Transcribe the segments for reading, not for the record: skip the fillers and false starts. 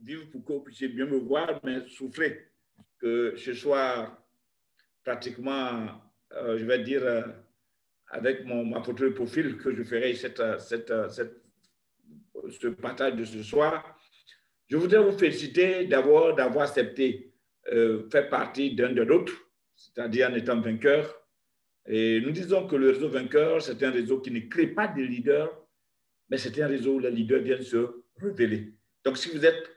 vivre pour que vous puissiez bien me voir, mais souffrez que ce soit pratiquement, je vais dire, avec ma photo de profil que je ferai ce partage de ce soir. Je voudrais vous féliciter d'abord d'avoir accepté faire partie d'un de l'autre, c'est-à-dire en étant vainqueur. Et nous disons que le réseau vainqueur, c'est un réseau qui ne crée pas de leaders, mais c'est un réseau où les leaders viennent se révéler. Donc, si vous êtes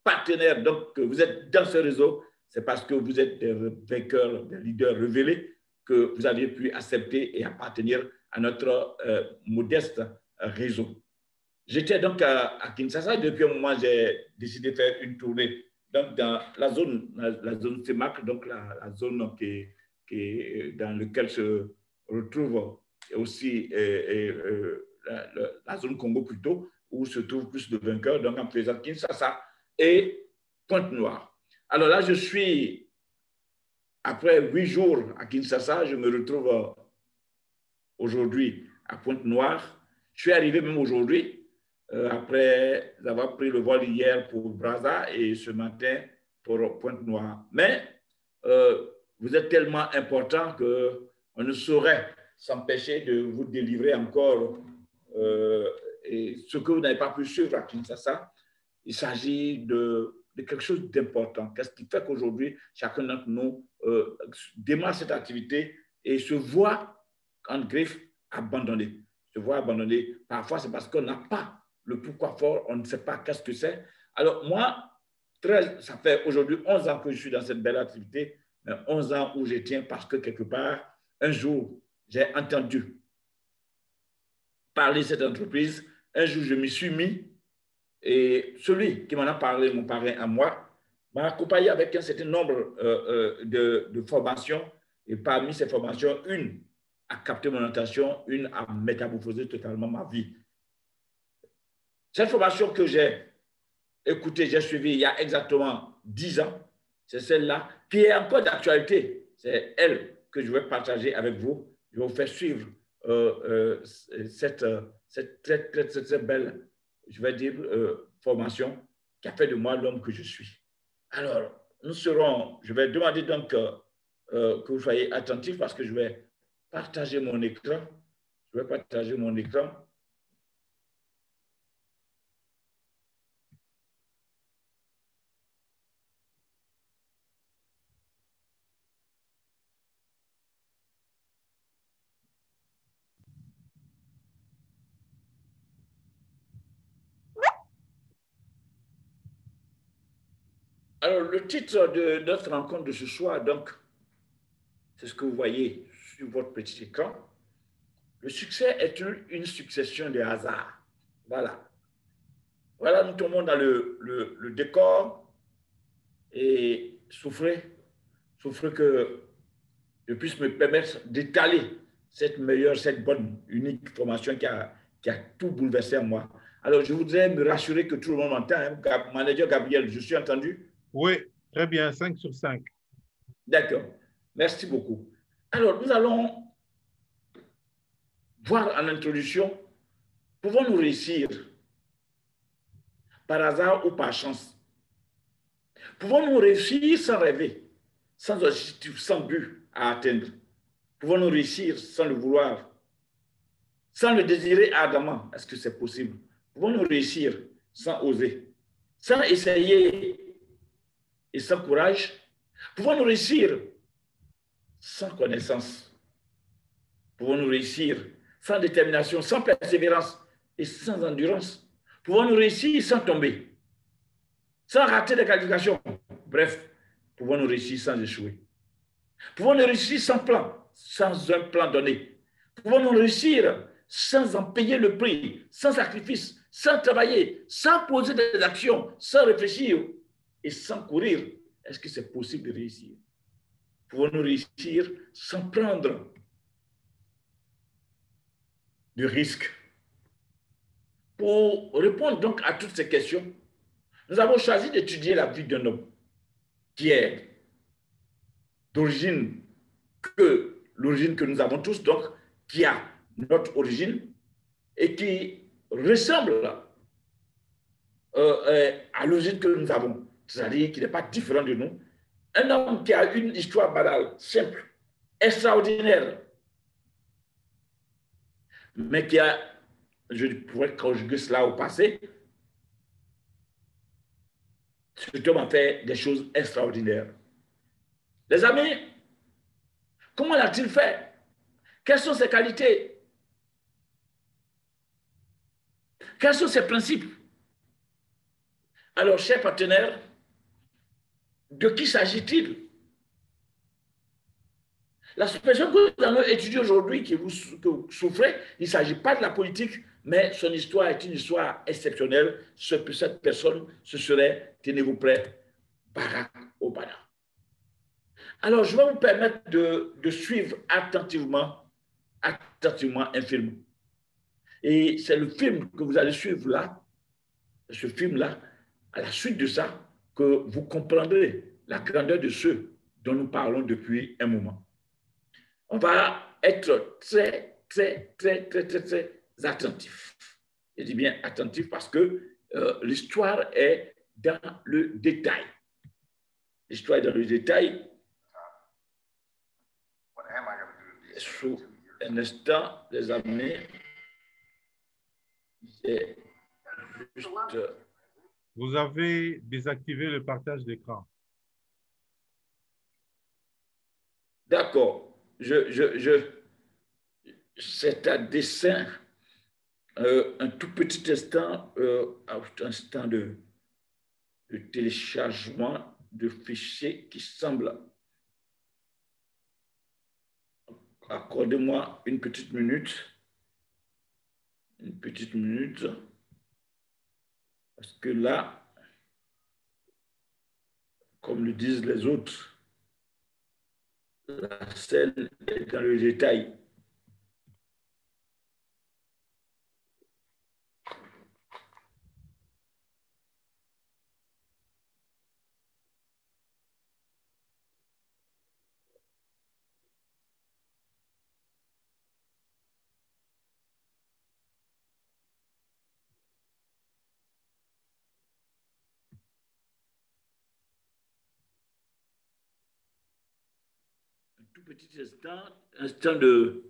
partenaire, donc que vous êtes dans ce réseau, c'est parce que vous êtes des vainqueurs, des leaders révélés, que vous avez pu accepter et appartenir à notre modeste réseau. J'étais donc à Kinshasa. Depuis un moment, j'ai décidé de faire une tournée donc dans la zone CEMAC, donc la zone dans laquelle se retrouve aussi la zone Congo plutôt, où se trouvent plus de vainqueurs, donc en faisant Kinshasa et Pointe-Noire. Alors là, je suis, après 8 jours à Kinshasa, je me retrouve aujourd'hui à Pointe-Noire. Je suis arrivé même aujourd'hui, après avoir pris le vol hier pour Brazza et ce matin pour Pointe-Noire. Mais vous êtes tellement important qu'on ne saurait s'empêcher de vous délivrer encore et ce que vous n'avez pas pu suivre à Kinshasa. Il s'agit de quelque chose d'important. Qu'est-ce qui fait qu'aujourd'hui, chacun d'entre nous démarre cette activité et se voit en griffe abandonné. Se voit abandonné. Parfois, c'est parce qu'on n'a pas le pourquoi fort, on ne sait pas qu'est-ce que c'est. Alors moi, ça fait aujourd'hui 11 ans que je suis dans cette belle activité, mais 11 ans où je tiens parce que quelque part, un jour, j'ai entendu parler de cette entreprise, un jour, je m'y suis mis et celui qui m'en a parlé, mon parrain à moi, m'a accompagné avec un certain nombre de formations et parmi ces formations, une a capté mon attention, une a métamorphosé totalement ma vie. Cette formation que j'ai écoutée, j'ai suivie il y a exactement 10 ans, c'est celle-là qui est encore d'actualité. C'est elle que je vais partager avec vous. Je vais vous faire suivre cette très belle, je vais dire, formation qui a fait de moi l'homme que je suis. Alors, je vais demander donc que vous soyez attentifs parce que je vais partager mon écran. Je vais partager mon écran. Alors, le titre de notre rencontre de ce soir, donc, c'est ce que vous voyez sur votre petit écran. Le succès est une succession de hasards. Voilà. Voilà, nous tombons dans le décor et souffrez que je puisse me permettre d'étaler cette meilleure, cette bonne, unique formation qui a tout bouleversé en moi. Alors, je voudrais me rassurer que tout le monde m'entend. Hein. Manager Gabriel, je suis entendu? Oui, très bien, 5 sur 5. D'accord, merci beaucoup. Alors, nous allons voir en introduction, pouvons-nous réussir par hasard ou par chance? Pouvons-nous réussir sans rêver, sans objectif, sans but à atteindre? Pouvons-nous réussir sans le vouloir, sans le désirer ardemment? Est-ce que c'est possible? Pouvons-nous réussir sans oser, sans essayer et sans courage? Pouvons-nous réussir sans connaissance? Pouvons-nous réussir sans détermination, sans persévérance et sans endurance? Pouvons-nous réussir sans tomber, sans rater des qualifications? Bref, pouvons-nous réussir sans échouer? Pouvons-nous réussir sans plan, sans un plan donné? Pouvons-nous réussir sans en payer le prix, sans sacrifice, sans travailler, sans poser des actions, sans réfléchir et sans courir? Est-ce que c'est possible de réussir? Pouvons-nous réussir sans prendre du risque? Pour répondre donc à toutes ces questions, nous avons choisi d'étudier la vie d'un homme qui est d'origine l'origine que nous avons tous, donc qui a notre origine et qui ressemble à l'origine que nous avons, c'est-à-dire qu'il n'est pas différent de nous. Un homme qui a une histoire banale, simple, extraordinaire, mais qui a, je pourrais conjuguer cela au passé, cet homme a fait des choses extraordinaires. Les amis, comment l'a-t-il fait? Quelles sont ses qualités? Quels sont ses principes? Alors, chers partenaires, de qui s'agit-il? La situation que nous allons étudier aujourd'hui, que vous souffrez, il ne s'agit pas de la politique, mais son histoire est une histoire exceptionnelle. Cette personne, ce serait, tenez-vous prêts, Barack Obama. Alors, je vais vous permettre de suivre attentivement un film. Et c'est le film que vous allez suivre là, ce film-là, à la suite de ça, que vous comprendrez la grandeur de ceux dont nous parlons depuis un moment. On va être très attentif. Je dis bien attentif parce que l'histoire est dans le détail. L'histoire est dans le détail. Sous un instant, les amis, c'est juste... Vous avez désactivé le partage d'écran. D'accord. C'est un dessin, un tout petit instant, instant de téléchargement de fichiers qui semble. Accordez-moi une petite minute. Une petite minute. Parce que là, comme le disent les autres, la scène est dans le détail. Tout petit instant de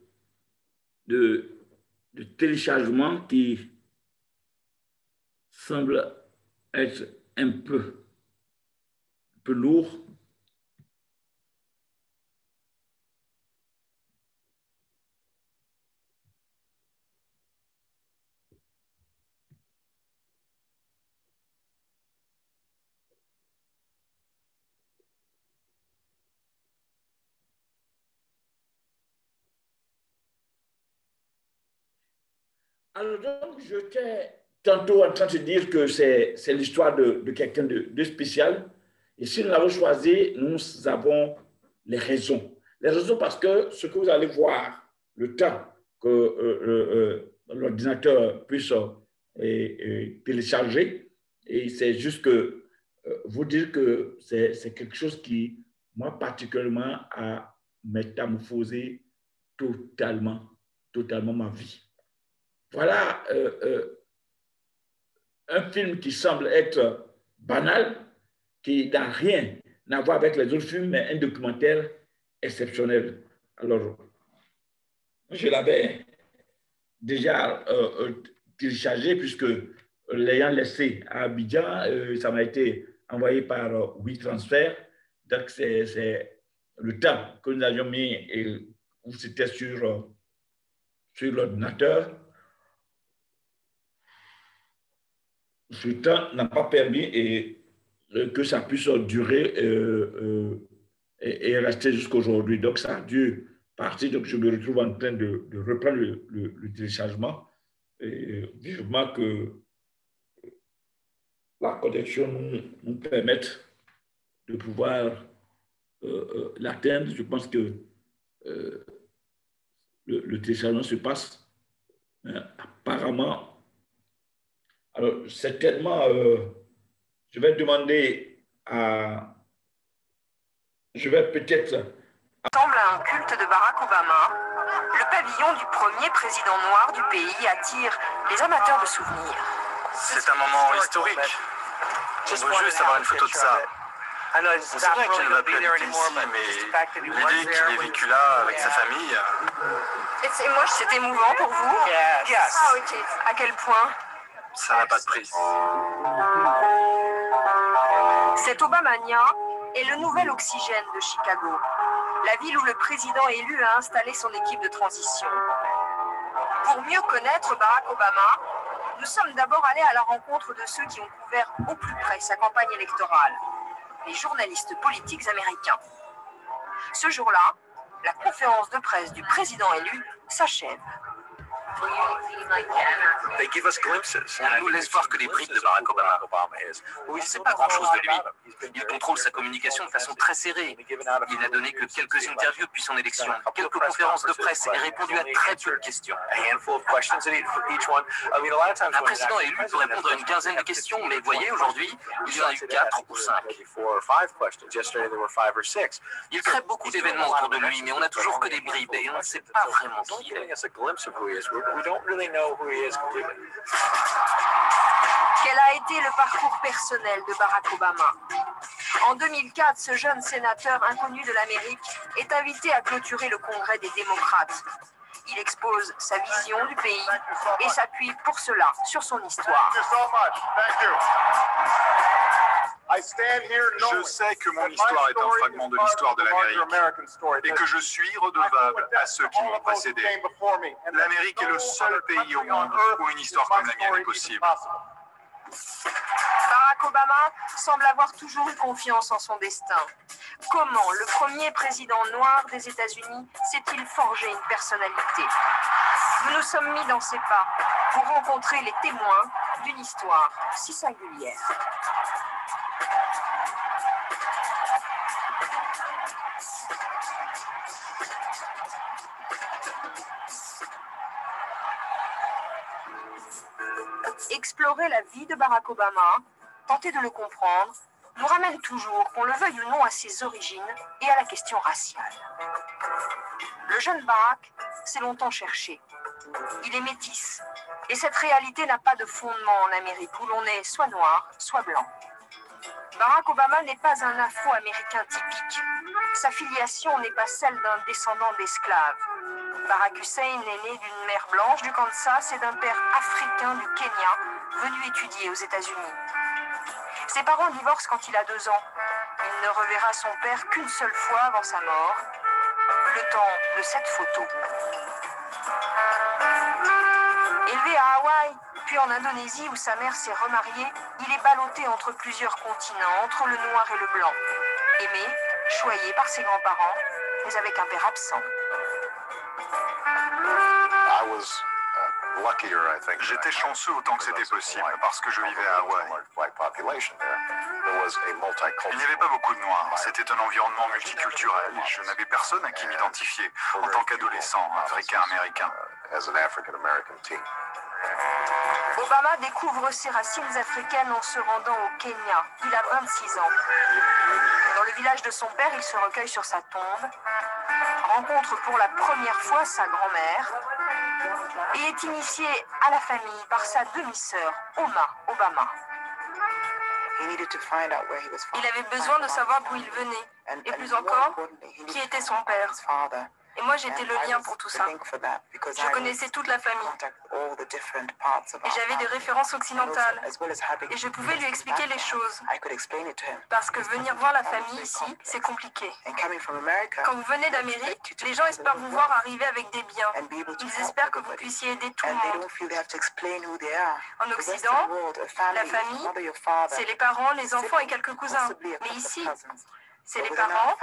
téléchargement qui semble être un peu lourd. Alors donc, j'étais tantôt en train de dire que c'est l'histoire de quelqu'un de spécial. Et si nous l'avons choisi, nous avons les raisons. Les raisons parce que ce que vous allez voir, le temps que l'ordinateur puisse télécharger, et c'est juste que vous dire que c'est quelque chose qui, moi particulièrement, a métamorphosé totalement ma vie. Voilà un film qui semble être banal, qui n'a rien à voir avec les autres films, mais un documentaire exceptionnel. Alors, je l'avais déjà téléchargé puisque l'ayant laissé à Abidjan, ça m'a été envoyé par WeTransfer. Donc, c'est le temps que nous avions mis et où c'était sur l'ordinateur. Ce temps n'a pas permis que ça puisse durer et rester jusqu'à aujourd'hui. Donc, ça a dû partir. Donc, je me retrouve en train de reprendre le téléchargement. Et vivement que la connexion nous permette de pouvoir l'atteindre. Je pense que le téléchargement se passe apparemment. Alors, certainement, je vais demander à... Je vais peut-être... Semble à un culte de Barack Obama, le pavillon du premier président noir du pays attire les amateurs de souvenirs. C'est un moment historique. On veut juste avoir une photo de ça. C'est vrai qu'il ne va plus habiter ici, mais l'idée qu'il ait vécu là avec sa famille... Et moi, c'est émouvant pour vous? À quel point? Ça n'a pas de prix. Cet Obamania est le nouvel oxygène de Chicago, la ville où le président élu a installé son équipe de transition. Pour mieux connaître Barack Obama, nous sommes d'abord allés à la rencontre de ceux qui ont couvert au plus près sa campagne électorale, les journalistes politiques américains. Ce jour-là, la conférence de presse du président élu s'achève. On nous laisse voir que les bribes de Barack Obama. On ne sait pas grand-chose de lui. Il contrôle sa communication de façon très serrée. Il n'a donné que quelques interviews depuis son élection, quelques conférences de presse et répondu à très peu de questions. Un président élu peut répondre à une quinzaine de questions, mais voyez, aujourd'hui, il y en a eu 4 ou 5. Il crée beaucoup d'événements autour de lui, mais on n'a toujours que des bribes et on ne sait pas vraiment qui il est. Quel a été le parcours personnel de Barack Obama? En 2004, ce jeune sénateur inconnu de l'Amérique est invité à clôturer le Congrès des démocrates. Il expose sa vision du pays et s'appuie pour cela sur son histoire. Je sais que mon histoire est un fragment de l'histoire de l'Amérique et que je suis redevable à ceux qui m'ont précédé. L'Amérique est le seul pays au monde où une histoire comme la mienne est possible. Barack Obama semble avoir toujours eu confiance en son destin. Comment le premier président noir des États-Unis s'est-il forgé une personnalité? Nous nous sommes mis dans ses pas pour rencontrer les témoins d'une histoire si singulière. Explorer la vie de Barack Obama, tenter de le comprendre, nous ramène toujours, qu'on le veuille ou non, à ses origines et à la question raciale. Le jeune Barack s'est longtemps cherché. Il est métis, et cette réalité n'a pas de fondement en Amérique, où l'on est soit noir, soit blanc. Barack Obama n'est pas un Afro-Américain typique. Sa filiation n'est pas celle d'un descendant d'esclaves. Barack Hussein est né d'une mère blanche du Kansas et d'un père africain du Kenya, venu étudier aux États-Unis. Ses parents divorcent quand il a 2 ans. Il ne reverra son père qu'une seule fois avant sa mort, le temps de cette photo. Élevé à Hawaï, puis en Indonésie où sa mère s'est remariée, il est ballotté entre plusieurs continents, entre le noir et le blanc. Aimé, choyé par ses grands-parents, mais avec un père absent. J'étais chanceux autant que c'était possible parce que je vivais à Hawaï. Il n'y avait pas beaucoup de Noirs. C'était un environnement multiculturel. Je n'avais personne à qui m'identifier en tant qu'adolescent africain-américain. Obama découvre ses racines africaines en se rendant au Kenya. Il a 26 ans. Dans le village de son père, il se recueille sur sa tombe, rencontre pour la première fois sa grand-mère et est initié à la famille par sa demi-sœur, Oma Obama. Il avait besoin de savoir d'où il venait, et plus encore, qui était son père. Et moi, j'étais le lien pour tout ça. Je connaissais toute la famille. Et j'avais des références occidentales. Et je pouvais lui expliquer les choses. Parce que venir voir la famille ici, c'est compliqué. Quand vous venez d'Amérique, les gens espèrent vous voir arriver avec des biens. Ils espèrent que vous puissiez aider tout le monde. En Occident, la famille, c'est les parents, les enfants et quelques cousins. Mais ici, c'est les parents,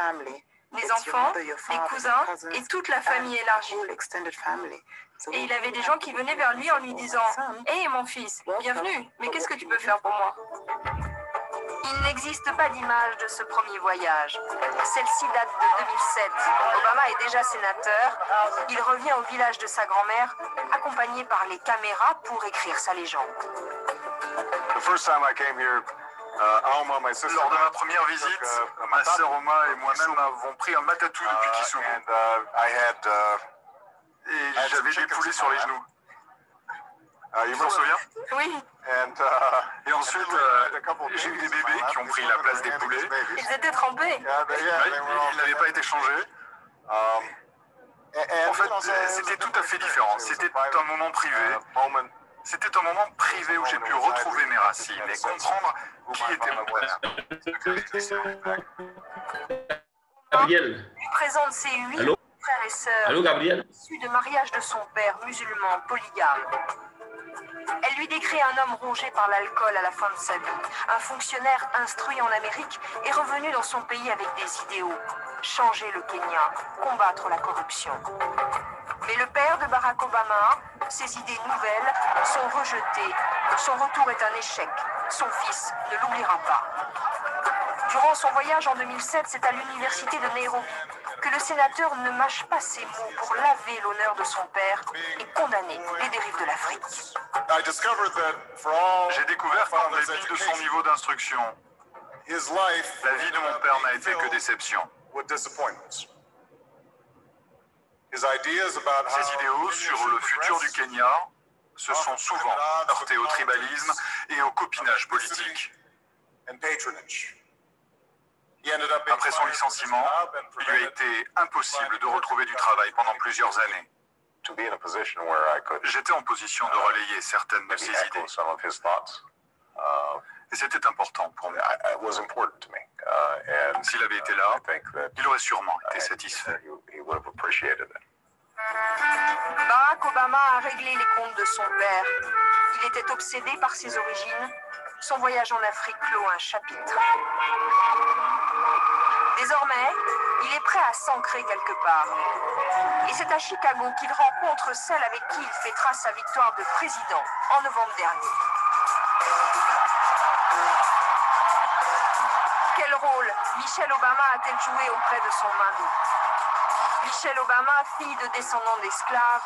les enfants, les cousins et toute la famille élargie. Et il avait des gens qui venaient vers lui en lui disant « Hé, mon fils, bienvenue, mais qu'est-ce que tu peux faire pour moi ?» Il n'existe pas d'image de ce premier voyage. Celle-ci date de 2007. Obama est déjà sénateur. Il revient au village de sa grand-mère, accompagné par les caméras pour écrire sa légende. Lors de ma première visite, ma sœur Oma et moi-même avons pris un matatu depuis Kisumu. Et j'avais des poulets sur les genoux. Tu t'en souviens? Oui. Et ensuite, j'ai eu des bébés qui ont pris la place des poulets. Ils étaient trempés. Ils n'avaient pas été changés. En fait, c'était tout à fait différent. C'était un moment privé. C'était un moment privé où j'ai pu retrouver mes racines et comprendre qui était mon père. Gabriel. Il présente ses 8 Allô? frères et sœurs Allô, Gabriel? issus de mariage de son père musulman polygame. Elle lui décrit un homme rongé par l'alcool à la fin de sa vie, un fonctionnaire instruit en Amérique et revenu dans son pays avec des idéaux. Changer le Kenya, combattre la corruption. Mais le père de Barack Obama, ses idées nouvelles sont rejetées. Son retour est un échec. Son fils ne l'oubliera pas. Durant son voyage en 2007, c'est à l'université de Nairobi que le sénateur ne mâche pas ses mots pour laver l'honneur de son père et condamner les dérives de l'Afrique. J'ai découvert qu'en dépit de son niveau d'instruction, la vie de mon père n'a été que déception. Ses idéaux sur le futur du Kenya se sont souvent heurtés au tribalisme et au copinage politique. Après son licenciement, il lui a été impossible de retrouver du travail pendant plusieurs années. J'étais en position de relayer certaines de ses idées. Et c'était important pour moi. S'il avait été là, il aurait sûrement été satisfait. Barack Obama a réglé les comptes de son père. Il était obsédé par ses origines. Son voyage en Afrique clôt un chapitre. Désormais, il est prêt à s'ancrer quelque part. Et c'est à Chicago qu'il rencontre celle avec qui il fêtera sa victoire de président en novembre dernier. Quel rôle Michelle Obama a-t-elle joué auprès de son mari? Michelle Obama, fille de descendants d'esclaves,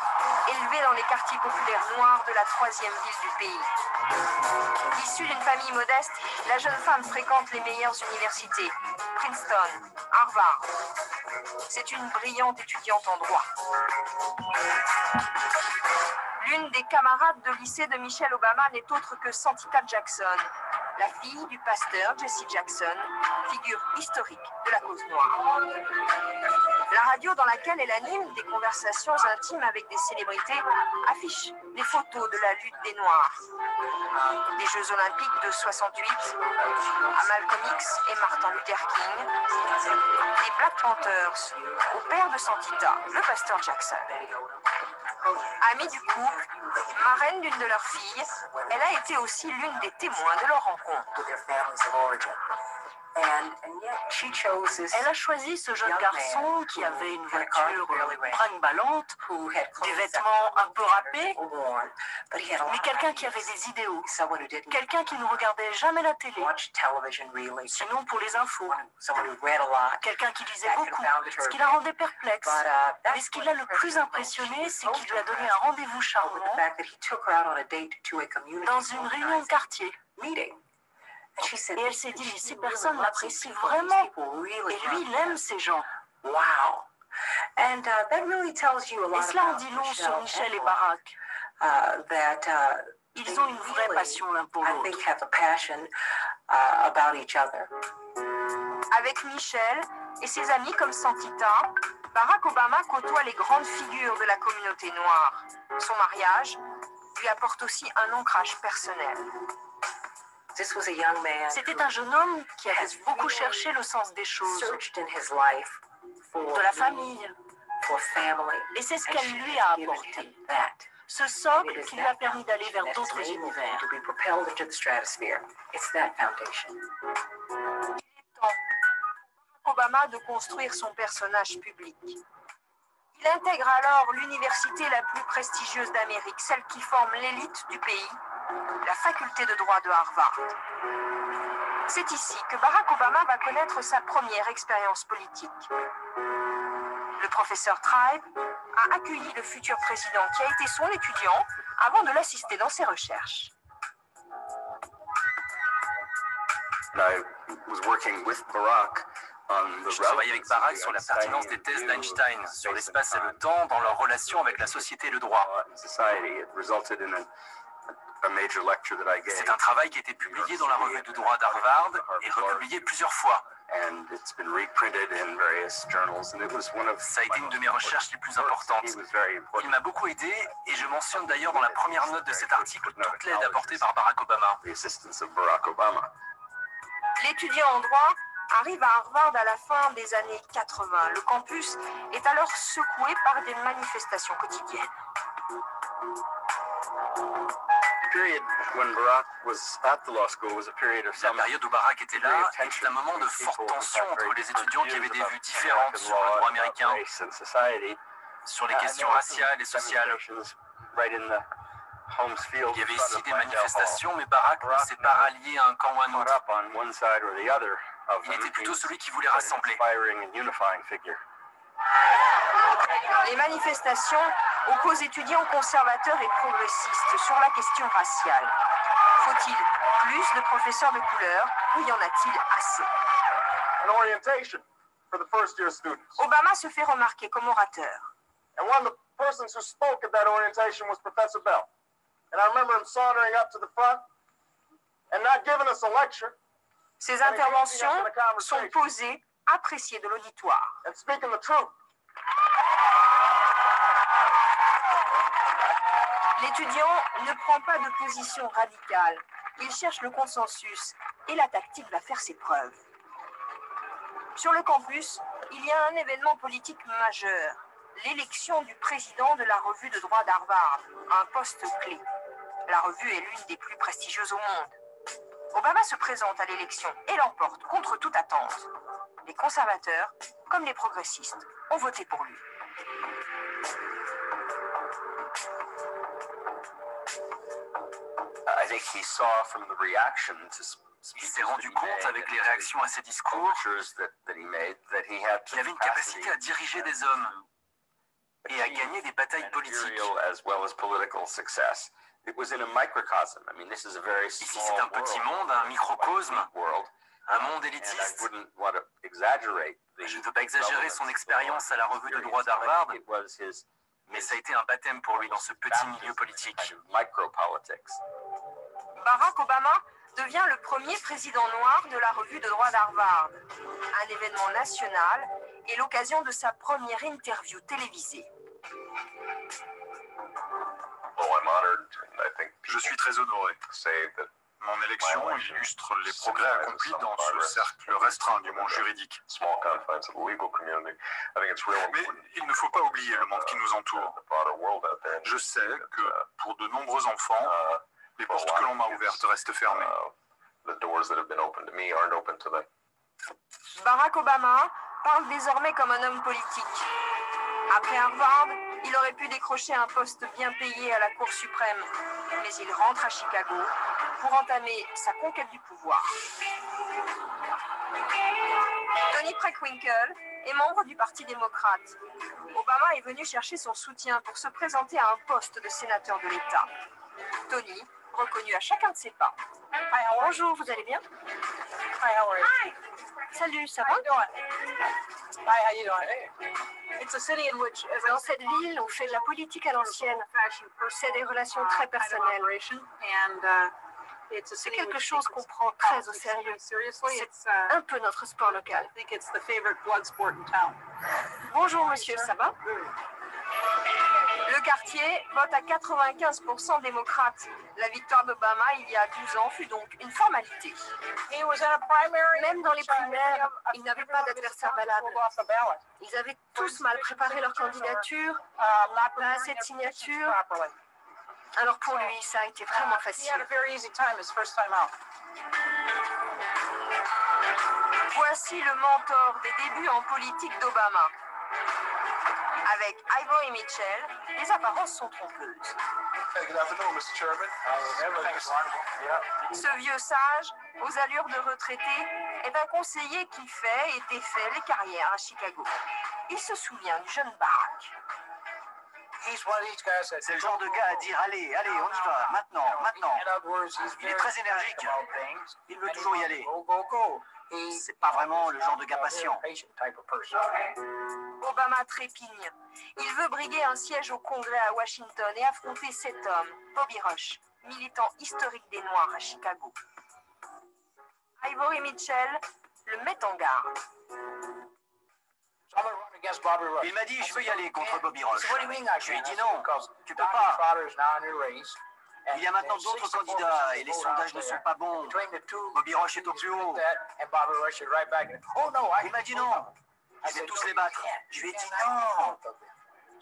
élevée dans les quartiers populaires noirs de la troisième ville du pays. Issue d'une famille modeste, la jeune femme fréquente les meilleures universités, Princeton, Harvard. C'est une brillante étudiante en droit. L'une des camarades de lycée de Michelle Obama n'est autre que Santita Jackson, la fille du pasteur Jesse Jackson, figure historique de la cause noire. La radio dans laquelle elle anime des conversations intimes avec des célébrités affiche des photos de la lutte des Noirs. Des Jeux Olympiques de 68 à Malcolm X et Martin Luther King, des Black Panthers au père de Santita, le pasteur Jackson. Amie du couple, marraine d'une de leurs filles, elle a été aussi l'une des témoins de leur rencontre. Elle a choisi ce jeune garçon qui avait une voiture brinque-ballante, des vêtements un peu râpés, mais quelqu'un qui avait des idéaux, quelqu'un qui ne regardait jamais la télé, sinon pour les infos, quelqu'un qui lisait beaucoup, ce qui la rendait perplexe. Mais ce qui l'a le plus impressionné, c'est qu'il lui a donné un rendez-vous charmant dans une réunion de quartier. Et elle s'est dit, mais ces personnes l'apprécient vraiment. Et lui, il aime ces gens. Et cela en dit long sur Michelle et Barack. Ils ont une vraie passion l'un pour l'autre. Avec Michelle et ses amis comme Santita, Barack Obama côtoie les grandes figures de la communauté noire. Son mariage lui apporte aussi un ancrage personnel. C'était un jeune homme qui avait beaucoup cherché le sens des choses, de la famille. Et c'est ce qu'elle lui a apporté. Ce socle qui lui a permis d'aller vers d'autres univers. Il est temps pour Obama de construire son personnage public. Il intègre alors l'université la plus prestigieuse d'Amérique, celle qui forme l'élite du pays, la faculté de droit de Harvard. C'est ici que Barack Obama va connaître sa première expérience politique. Le professeur Tribe a accueilli le futur président qui a été son étudiant avant de l'assister dans ses recherches. Je travaille avec Barack sur la pertinence des thèses d'Einstein, sur l'espace et le temps dans leur relation avec la société et le droit. C'est un travail qui a été publié dans la revue de droit d'Harvard et republié plusieurs fois. Ça a été une de mes recherches les plus importantes. Il m'a beaucoup aidé et je mentionne d'ailleurs dans la première note de cet article toute l'aide apportée par Barack Obama. L'étudiant en droit arrive à Harvard à la fin des années 80. Le campus est alors secoué par des manifestations quotidiennes. La période où Barack était là était un moment de forte tension entre les étudiants qui avaient des vues différentes sur le droit américain, sur les questions raciales et sociales. Il y avait ici des manifestations, mais Barack ne s'est pas rallié à un camp ou à un autre. Il était plutôt celui qui voulait rassembler. Les manifestations opposent étudiants conservateurs et progressistes sur la question raciale. Faut-il plus de professeurs de couleur ou y en a-t-il assez? Obama se fait remarquer comme orateur. Ses interventions sont posées, appréciées de l'auditoire. L'étudiant ne prend pas de position radicale. Il cherche le consensus et la tactique va faire ses preuves. Sur le campus, il y a un événement politique majeur, l'élection du président de la revue de droit d'Harvard, un poste clé. La revue est l'une des plus prestigieuses au monde. Obama se présente à l'élection et l'emporte contre toute attente. Les conservateurs, comme les progressistes, ont voté pour lui. Il s'est rendu compte avec les réactions à ses discours qu'il avait une capacité à diriger des hommes et à gagner des batailles politiques. Ici, c'est un petit monde, un microcosme, un monde élitiste. Je ne veux pas exagérer son expérience à la revue de droit d'Harvard, mais ça a été un baptême pour lui dans ce petit milieu politique. Barack Obama devient le premier président noir de la revue de droit d'Harvard, un événement national et l'occasion de sa première interview télévisée. Je suis très honoré. Mon élection illustre les progrès accomplis dans ce cercle restreint du monde juridique. Mais il ne faut pas oublier le monde qui nous entoure. Je sais que pour de nombreux enfants, les portes que l'on m'a ouvertes restent fermées. Barack Obama parle désormais comme un homme politique. Après Harvard, il aurait pu décrocher un poste bien payé à la Cour suprême, mais il rentre à Chicago pour entamer sa conquête du pouvoir. Tony Preckwinkle est membre du Parti démocrate. Obama est venu chercher son soutien pour se présenter à un poste de sénateur de l'État. Tony, reconnu à chacun de ses pas. Bonjour, vous allez bien? Salut, ça va? Dans cette ville, on fait de la politique à l'ancienne. C'est des relations très personnelles. C'est quelque chose qu'on prend très au sérieux. C'est un peu notre sport local. Bonjour monsieur, ça va? Le quartier vote à 95% démocrate. La victoire d'Obama il y a 12 ans fut donc une formalité. Même dans les primaires, il n'avait pas d'adversaire valable. Ils avaient tous mal préparé leur candidature, pas assez de signatures. Alors pour lui, ça a été vraiment facile. Voici le mentor des débuts en politique d'Obama. Avec Ivory Mitchell, les apparences sont trompeuses. Ce vieux sage, aux allures de retraité, est un conseiller qui fait et défait les carrières à Chicago. Il se souvient du jeune Barack. C'est le genre de gars à dire allez, allez, on y va, maintenant. Il est très énergique. Il veut toujours y aller. C'est pas vraiment le genre de gars patient. Obama trépigne. Il veut briguer un siège au Congrès à Washington et affronter cet homme, Bobby Rush. militant historique des Noirs à Chicago. Ivory Mitchell le met en garde. Il m'a dit, je veux y aller contre Bobby Rush. Je lui ai dit non, tu peux pas. Il y a maintenant d'autres candidats et les sondages ne sont pas bons. Bobby Rush est au plus haut. Il m'a dit non, je vais tous les battre. Je lui ai dit non.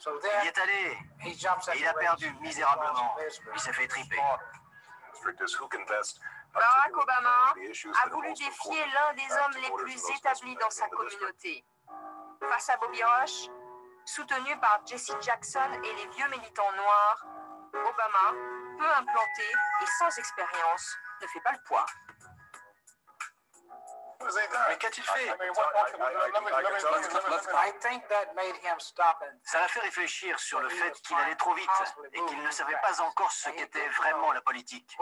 Il y est allé et il a perdu misérablement. Il s'est fait triper. Barack Obama a voulu défier l'un des hommes les plus établis dans sa communauté. Face à Bobby Rush, soutenu par Jesse Jackson et les vieux militants noirs, Obama, peu implanté et sans expérience, ne fait pas le poids. Mais qu'a-t-il fait? Ça l'a fait réfléchir sur le fait qu'il allait trop vite et qu'il ne savait pas encore ce qu'était vraiment la politique.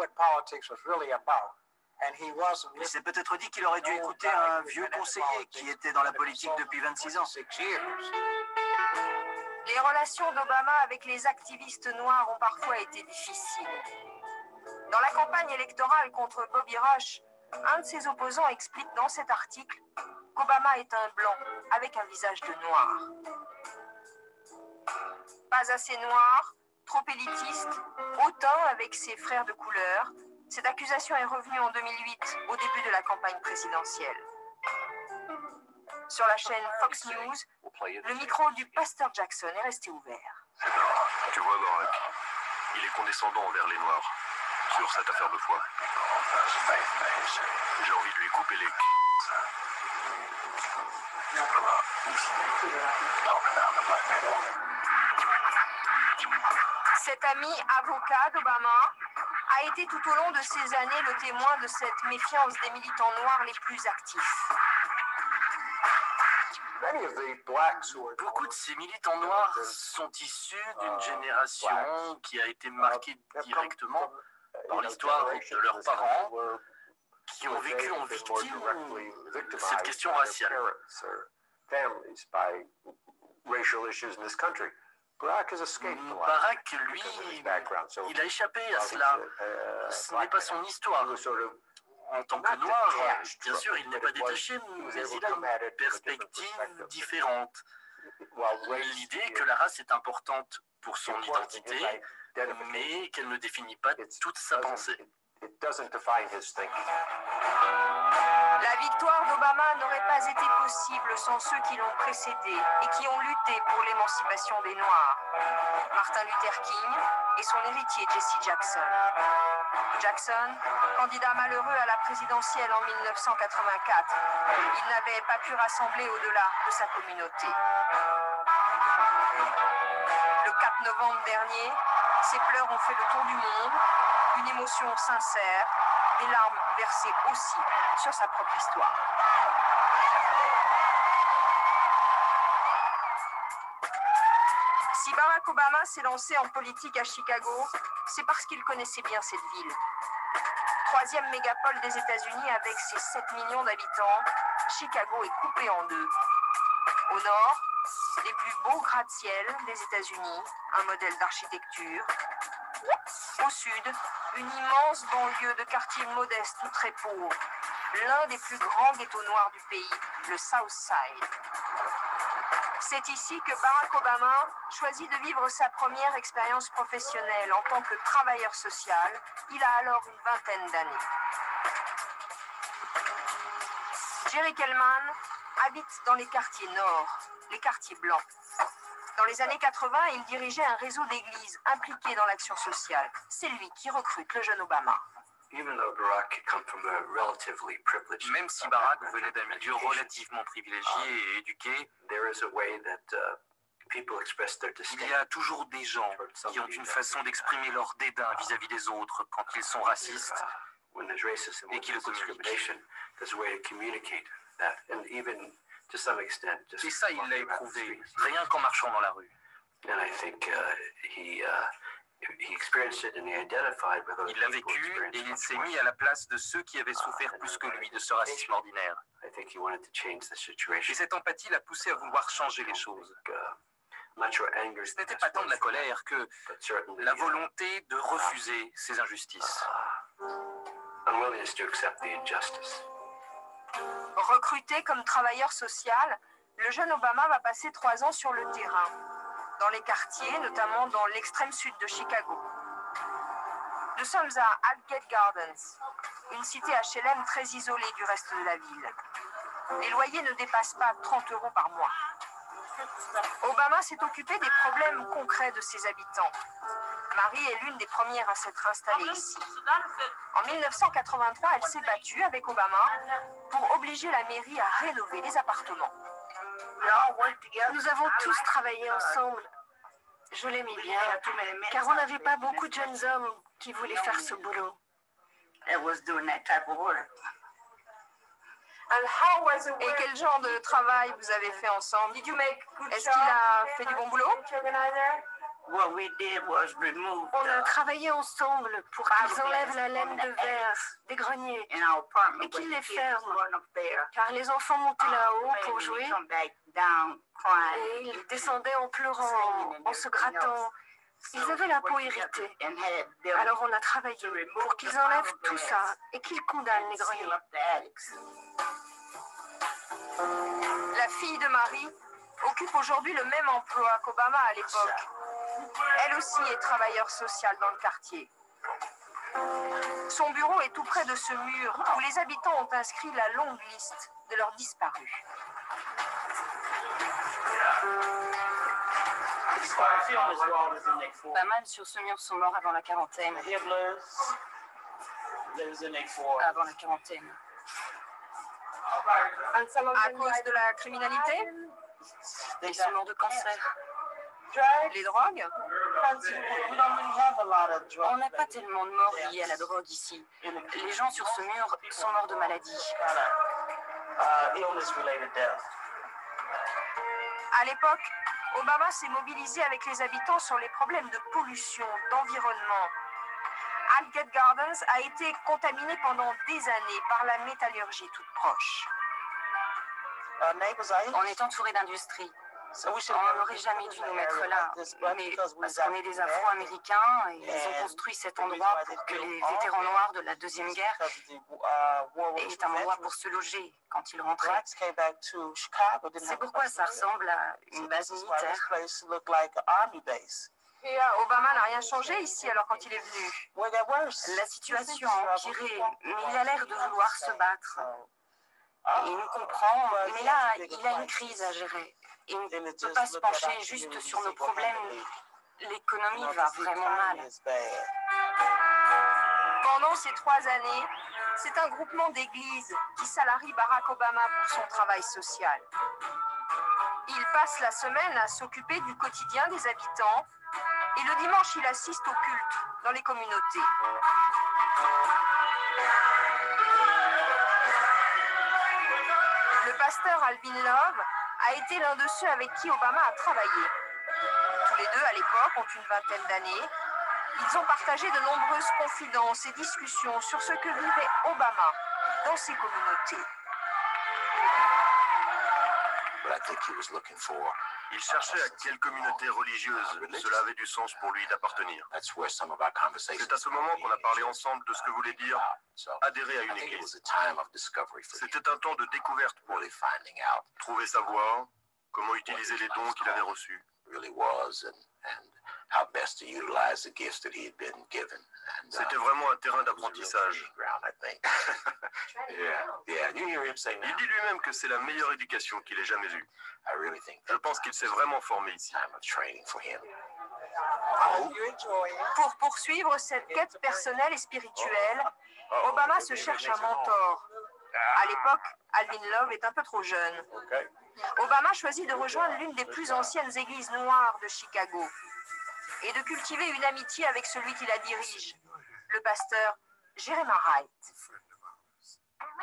Il s'est peut-être dit qu'il aurait dû écouter un vieux conseiller qui était dans la politique depuis 26 ans. Les relations d'Obama avec les activistes noirs ont parfois été difficiles. Dans la campagne électorale contre Bobby Rush, un de ses opposants explique dans cet article qu'Obama est un blanc avec un visage de noir. Pas assez noir, trop élitiste, hautain avec ses frères de couleur, cette accusation est revenue en 2008, au début de la campagne présidentielle. Sur la chaîne Fox News, le micro du pasteur Jackson est resté ouvert. Tu vois, Barack, il est condescendant envers les Noirs sur cette affaire de foi. J'ai envie de lui couper les... Cet ami avocat d'Obama a été tout au long de ces années le témoin de cette méfiance des militants noirs les plus actifs. Beaucoup de ces militants noirs sont issus d'une génération qui a été marquée directement par l'histoire de leurs parents, qui ont vécu en victime de cette question raciale. Barack, lui, il a échappé à cela. Ce n'est pas son histoire. En tant que noir, bien sûr, il n'est pas détaché, mais il a une perspective différente. L'idée que la race est importante pour son identité, mais qu'elle ne définit pas toute sa pensée. La victoire d'Obama n'aurait pas été possible sans ceux qui l'ont précédé et qui ont lutté pour l'émancipation des Noirs. Martin Luther King et son héritier Jesse Jackson. Jackson, candidat malheureux à la présidentielle en 1984, il n'avait pas pu rassembler au-delà de sa communauté. Le 4 novembre dernier, ses pleurs ont fait le tour du monde, une émotion sincère, des larmes versées aussi sur sa propre histoire. Si Barack Obama s'est lancé en politique à Chicago, c'est parce qu'il connaissait bien cette ville. Troisième mégapole des États-Unis avec ses 7 millions d'habitants, Chicago est coupée en deux. Au nord, les plus beaux gratte-ciel des États-Unis, un modèle d'architecture. Au sud, une immense banlieue de quartiers modestes ou très pauvres, l'un des plus grands ghettos noirs du pays, le South Side. C'est ici que Barack Obama choisit de vivre sa première expérience professionnelle en tant que travailleur social. Il a alors une vingtaine d'années. Jerry Kellman habite dans les quartiers nord, les quartiers blancs. Dans les années 80, il dirigeait un réseau d'églises impliquées dans l'action sociale. C'est lui qui recrute le jeune Obama. Même si Barack venait d'un milieu relativement privilégié et éduqué, il y a toujours des gens qui ont une façon d'exprimer leur dédain vis-à-vis des autres quand ils sont racistes et qui le communiquent. Et ça, il l'a éprouvé, rien qu'en marchant dans la rue. Il l'a vécu et il s'est mis à la place de ceux qui avaient souffert plus que lui de ce racisme ordinaire. Et cette empathie l'a poussé à vouloir changer les choses. Ce n'était pas tant de la colère que la volonté de refuser ces injustices. Recruté comme travailleur social, le jeune Obama va passer 3 ans sur le terrain, dans les quartiers, notamment dans l'extrême sud de Chicago. Nous sommes à Aldgate Gardens, une cité HLM très isolée du reste de la ville. Les loyers ne dépassent pas 30 € par mois. Obama s'est occupé des problèmes concrets de ses habitants. Marie est l'une des premières à s'être installée ici. En 1983, elle s'est battue avec Obama pour obliger la mairie à rénover les appartements. Nous avons tous travaillé ensemble. Je l'aimais bien, car on n'avait pas beaucoup de jeunes hommes qui voulaient faire ce boulot. Et quel genre de travail vous avez fait ensemble? Est-ce qu'il a fait du bon boulot? On a travaillé ensemble pour qu'ils enlèvent la laine de verre des greniers et qu'ils les ferment, car les enfants montaient là-haut pour jouer et ils descendaient en pleurant, en se grattant. Ils avaient la peau irritée. Alors on a travaillé pour qu'ils enlèvent tout ça et qu'ils condamnent les greniers. La fille de Marie occupe aujourd'hui le même emploi qu'Obama à l'époque. Elle aussi est travailleure sociale dans le quartier. Son bureau est tout près de ce mur où les habitants ont inscrit la longue liste de leurs disparus. Pas mal sur ce mur sont morts avant la quarantaine. Avant la quarantaine. À cause de la criminalité? Ils sont morts de cancer. Les drogues? On n'a pas tellement de morts liées à la drogue ici. Les gens sur ce mur sont morts de maladie. À l'époque, Obama s'est mobilisé avec les habitants sur les problèmes de pollution, d'environnement. Aldgate Gardens a été contaminé pendant des années par la métallurgie toute proche. On est entouré d'industries. On n'aurait jamais dû nous mettre là, mais parce qu'on est des Afro-Américains et ils ont construit cet endroit pour que les vétérans noirs de la Deuxième Guerre aient un endroit pour se loger quand ils rentraient. C'est pourquoi ça ressemble à une base militaire. Et Obama n'a rien changé ici alors quand il est venu. La situation a empiré, mais il a l'air de vouloir se battre. Il nous comprend, mais là, il a une crise à gérer. Il ne peut pas se pencher juste sur nos problèmes. L'économie va vraiment mal. Pendant ces 3 années, c'est un groupement d'églises qui salarie Barack Obama pour son travail social. Il passe la semaine à s'occuper du quotidien des habitants et le dimanche, il assiste au culte dans les communautés. Le pasteur Alvin Love a été l'un de ceux avec qui Obama a travaillé. Tous les deux, à l'époque, ont une vingtaine d'années. Ils ont partagé de nombreuses confidences et discussions sur ce que vivait Obama dans ses communautés. Il cherchait à quelle communauté religieuse cela avait du sens pour lui d'appartenir. C'est à ce moment qu'on a parlé ensemble de ce que voulait dire adhérer à une église. C'était un temps de découverte pour lui. Trouver sa voie, comment utiliser les dons qu'il avait reçus. C'était vraiment un terrain d'apprentissage. Il dit lui-même que c'est la meilleure éducation qu'il ait jamais eue. Je pense qu'il s'est vraiment formé ici. Pour poursuivre cette quête personnelle et spirituelle, Obama se cherche un mentor. À l'époque, Alvin Love est un peu trop jeune. Obama choisit de rejoindre l'une des plus anciennes églises noires de Chicago et de cultiver une amitié avec celui qui la dirige, le pasteur Jeremiah Wright.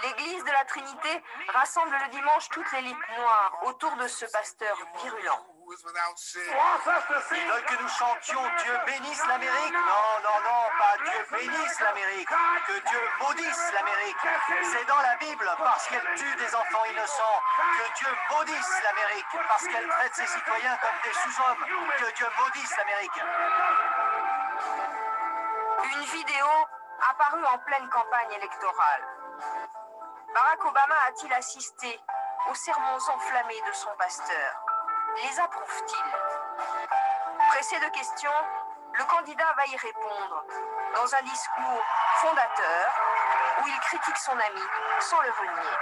L'église de la Trinité rassemble le dimanche toute l'élite noire autour de ce pasteur virulent. Ils veulent que nous chantions Dieu bénisse l'Amérique. Non, non, non, pas Dieu bénisse l'Amérique. Que Dieu maudisse l'Amérique. C'est dans la Bible parce qu'elle tue des enfants innocents. Que Dieu maudisse l'Amérique parce qu'elle traite ses citoyens comme des sous-hommes. Que Dieu maudisse l'Amérique. Une vidéo apparue en pleine campagne électorale. Barack Obama a-t-il assisté aux sermons enflammés de son pasteur? Les approuve-t-il? Pressé de questions, le candidat va y répondre dans un discours fondateur où il critique son ami sans le renier.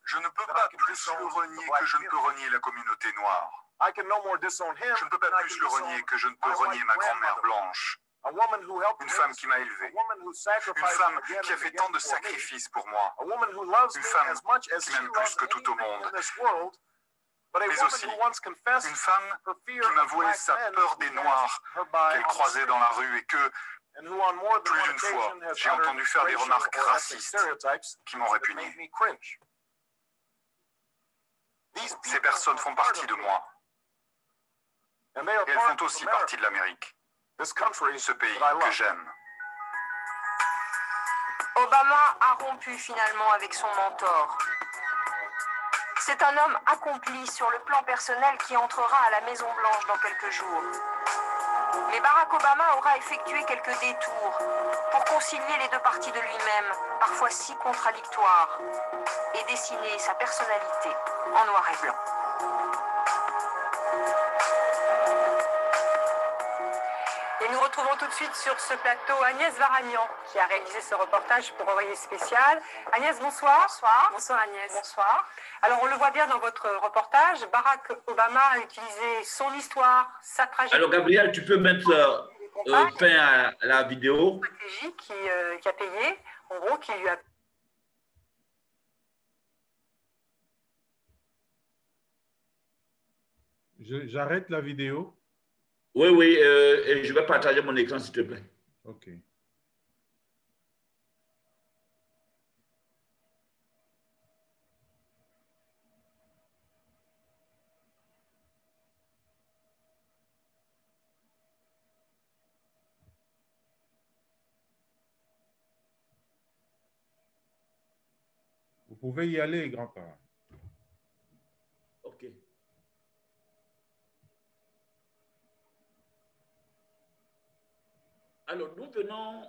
Je ne peux pas plus le renier que je ne peux renier la communauté noire. Je ne peux pas plus le renier que je ne peux renier ma grand-mère blanche. Une femme qui m'a élevé. Une femme qui a fait tant de sacrifices pour moi. Une femme qui m'aime plus que tout au monde. Mais aussi une femme qui m'avouait sa peur des Noirs qu'elle croisait dans la rue et que, plus d'une fois, j'ai entendu faire des remarques racistes qui m'ont répugné. Ces personnes font partie de moi. Et elles font aussi partie de l'Amérique, ce pays que j'aime. Obama a rompu finalement avec son mentor. C'est un homme accompli sur le plan personnel qui entrera à la Maison-Blanche dans quelques jours. Mais Barack Obama aura effectué quelques détours pour concilier les deux parties de lui-même, parfois si contradictoires, et dessiner sa personnalité en noir et blanc. Et nous retrouvons tout de suite sur ce plateau Agnès Varagnan, qui a réalisé ce reportage pour Envoyé spécial. Agnès, bonsoir. Bonsoir. Bonsoir Agnès. Bonsoir. Alors on le voit bien dans votre reportage, Barack Obama a utilisé son histoire, sa tragédie. Alors Gabriel, tu peux mettre fin à la vidéo. Stratégie qui a payé, en gros, qui lui a... J'arrête la vidéo. Oui, oui, et je vais partager mon écran, s'il te plaît. OK. Vous pouvez y aller, grand-père. OK. Alors, nous venons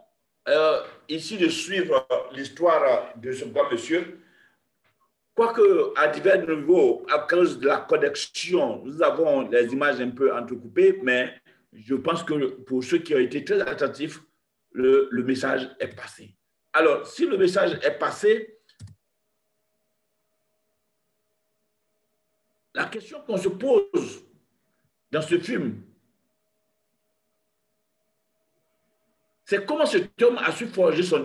ici de suivre l'histoire de ce grand monsieur. Quoique, à divers niveaux, à cause de la connexion, nous avons les images un peu entrecoupées, mais je pense que pour ceux qui ont été très attentifs, le message est passé. Alors, si le message est passé, la question qu'on se pose dans ce film, c'est comment cet homme a su forger son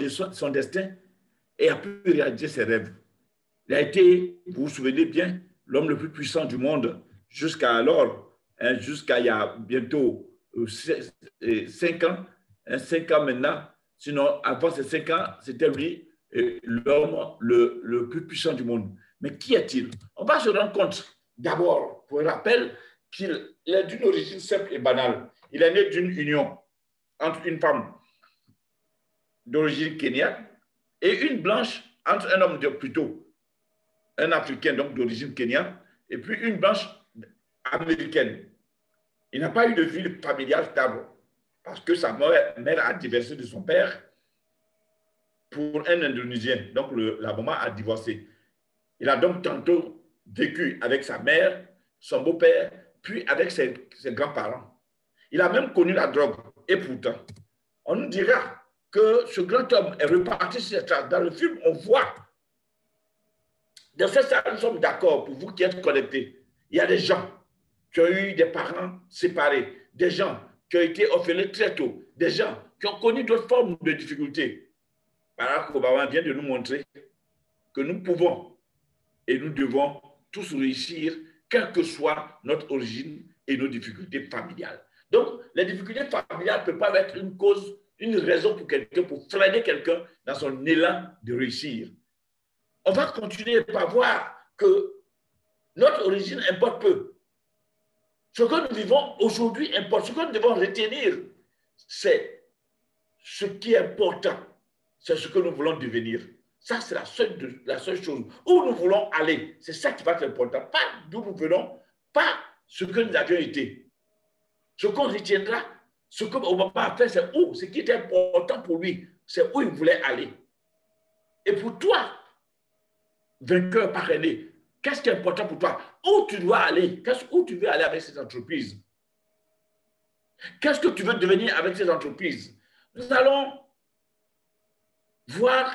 destin et a pu réaliser ses rêves. Il a été, vous vous souvenez bien, l'homme le plus puissant du monde jusqu'à alors, hein, jusqu'à il y a bientôt 5 ans, 5 ans maintenant. Sinon, avant ces 5 ans, c'était lui, l'homme le plus puissant du monde. Mais qui est-il? On va se rendre compte, d'abord, pour rappel, qu'il est d'une origine simple et banale. Il est né d'une union entre une femme d'origine kenyane et une blanche, entre un homme plutôt, un Africain donc d'origine kenyane, et puis une blanche américaine. Il n'a pas eu de vie familiale stable parce que sa mère a divorcé de son père pour un Indonésien. Donc la maman a divorcé. Il a donc tantôt vécu avec sa mère, son beau-père, puis avec ses grands-parents. Il a même connu la drogue. Et pourtant, on nous dira que ce grand homme est reparti sur cette trace. Dans le film, on voit. Dans cette salle, nous sommes d'accord, pour vous qui êtes connectés, il y a des gens qui ont eu des parents séparés, des gens qui ont été orphelins très tôt, des gens qui ont connu d'autres formes de difficultés. Barack Obama vient de nous montrer que nous pouvons et nous devons tous réussir, quelle que soit notre origine et nos difficultés familiales. Donc, les difficultés familiales ne peuvent pas être une cause, une raison pour quelqu'un, pour freiner quelqu'un dans son élan de réussir. on va continuer par voir que notre origine importe peu. Ce que nous vivons aujourd'hui importe. Ce que nous devons retenir, c'est ce qui est important. C'est ce que nous voulons devenir. Ça, c'est la seule chose. Où nous voulons aller, c'est ça qui va être important. Pas d'où nous venons, pas ce que nous avions été. Ce qu'on retiendra, ce qu'Obama a fait, c'est où, ce qui était important pour lui, c'est où il voulait aller. Et pour toi, vainqueur parrainé, qu'est-ce qui est important pour toi? Où tu dois aller? Où tu veux aller avec cette entreprise? Qu'est-ce que tu veux devenir avec cette entreprise? Nous allons voir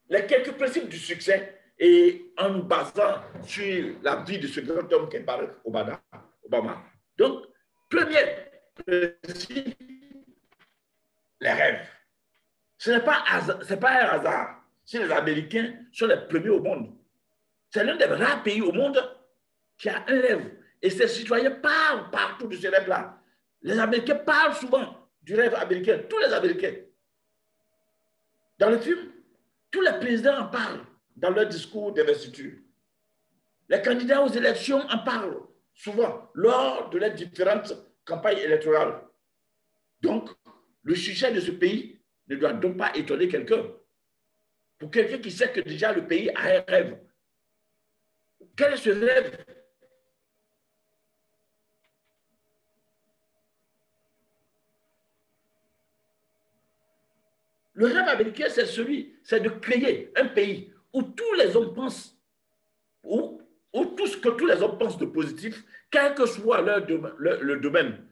les quelques principes du succès et en nous basant sur la vie de ce grand homme qui est Barack Obama. Donc, premier principe, les rêves. Ce n'est pas un hasard si les Américains sont les premiers au monde. C'est l'un des rares pays au monde qui a un rêve. Et ses citoyens parlent partout de ce rêve-là. Les Américains parlent souvent du rêve américain, tous les Américains. Dans le film, tous les présidents en parlent dans leur discours d'investiture. Les candidats aux élections en parlent souvent lors de leurs différentes campagnes électorales. Donc, le succès de ce pays ne doit donc pas étonner quelqu'un. Pour quelqu'un qui sait que déjà le pays a un rêve. Quel est ce rêve? Le rêve américain, c'est de créer un pays où tous les hommes pensent, où tout ce que tous les hommes pensent de positif, quel que soit le domaine,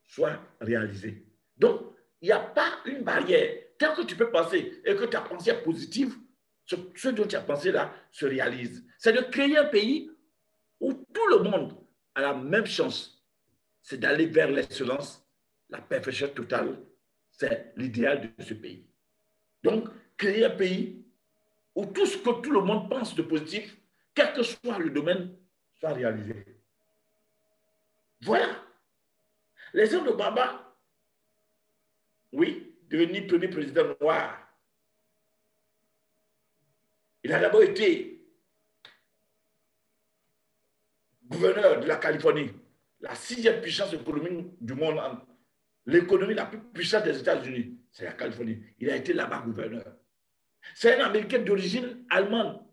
soit réalisé. Donc, il n'y a pas une barrière. Tel que tu peux penser et que ta pensée est positive, ce dont tu as pensé là se réalise. C'est de créer un pays où tout le monde a la même chance. C'est d'aller vers l'excellence, la perfection totale. C'est l'idéal de ce pays. Donc, créer un pays où tout ce que tout le monde pense de positif, quel que soit le domaine, soit réalisé. Voilà. L'exemple d'Obama, oui, devenu premier président noir. Il a d'abord été gouverneur de la Californie, la 6e puissance économique du monde. L'économie la plus puissante des États-Unis, c'est la Californie. Il a été là-bas gouverneur. C'est un Américain d'origine allemande.